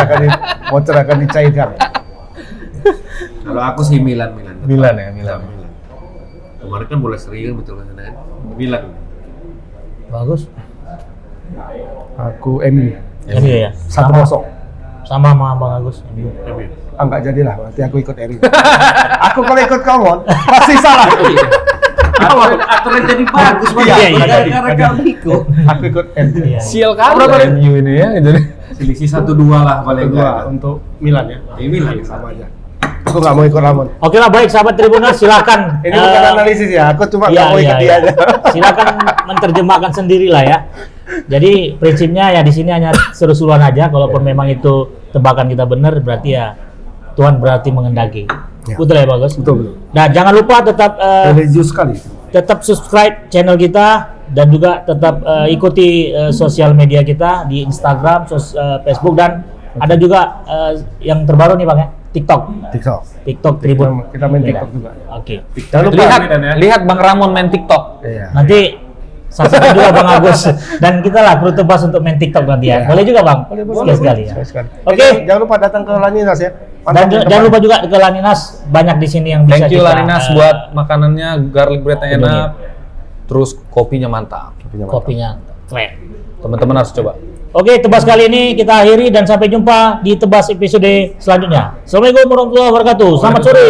Speaker 3: Voucher akan dicairkan.
Speaker 6: Kalau aku sih Milan.
Speaker 5: Milan ya, Milan.
Speaker 6: Kemarin kan bola seri kan betul kan? Milan.
Speaker 1: Bagus.
Speaker 3: Aku MU.
Speaker 1: MU ya.
Speaker 3: 1-0.
Speaker 1: Sama Bang Agus. MU.
Speaker 6: MU.
Speaker 3: Enggak jadilah, berarti aku ikut Eri. Aku kalau ikut Komon pasti salah.
Speaker 6: Aturan jadi bagus
Speaker 1: Iya, iya,
Speaker 6: gara-gara kamu ikut.
Speaker 3: Aku ikut MU.
Speaker 1: Iya.
Speaker 5: Sial kali
Speaker 3: Berapa nih?
Speaker 5: MU ini ya. Jadi
Speaker 6: Selisih 1-2 lah paling
Speaker 3: Kedua
Speaker 6: enggak.
Speaker 3: untuk Milan ya.
Speaker 6: Milan.
Speaker 3: Sama aja. Aku nggak mau ikut Ramon.
Speaker 1: Oke lah baik sahabat Tribuners silakan.
Speaker 3: Ini bukan analisis ya, aku cuma nggak mau ikut dia aja.
Speaker 1: Silakan menerjemahkan sendiri lah ya. Jadi prinsipnya ya di sini hanya seru-seruan aja. Kalaupun memang itu tebakan kita benar, berarti ya Tuhan berarti mengendaki.
Speaker 3: Ya.
Speaker 1: Betul ya bagus.
Speaker 3: Betul.
Speaker 1: Dan jangan lupa tetap
Speaker 3: Religius sekali.
Speaker 1: tetap subscribe channel kita dan juga tetap ikuti sosial media kita di Instagram, Facebook dan ada juga yang terbaru nih bang ya TikTok
Speaker 3: TikTok.
Speaker 1: Tribun.
Speaker 3: Kita main TikTok juga.
Speaker 1: Oke.
Speaker 3: Jangan lupa.
Speaker 5: lihat Bang Ramon main TikTok.
Speaker 3: Iya.
Speaker 1: Nanti saksikan juga Bang Agus dan kita lah kru tebas untuk main TikTok nanti ya.
Speaker 3: Iya.
Speaker 1: Boleh juga Bang?
Speaker 3: Boleh.
Speaker 1: Sekali ya.
Speaker 3: Sekali.
Speaker 1: Oke.
Speaker 3: Jangan lupa datang ke Laninas ya.
Speaker 1: Dan jangan lupa juga ke Laninas, banyak di sini yang bisa
Speaker 5: Thank you
Speaker 1: kita,
Speaker 5: Laninas buat makanannya, garlic breadnya
Speaker 1: Indomie.
Speaker 5: enak. Terus kopinya mantap.
Speaker 1: kopinya keren.
Speaker 5: Teman-teman harus coba.
Speaker 1: Oke, Tebas kali ini kita akhiri dan sampai jumpa di Tebas episode selanjutnya. Assalamualaikum warahmatullahi wabarakatuh. Selamat sore.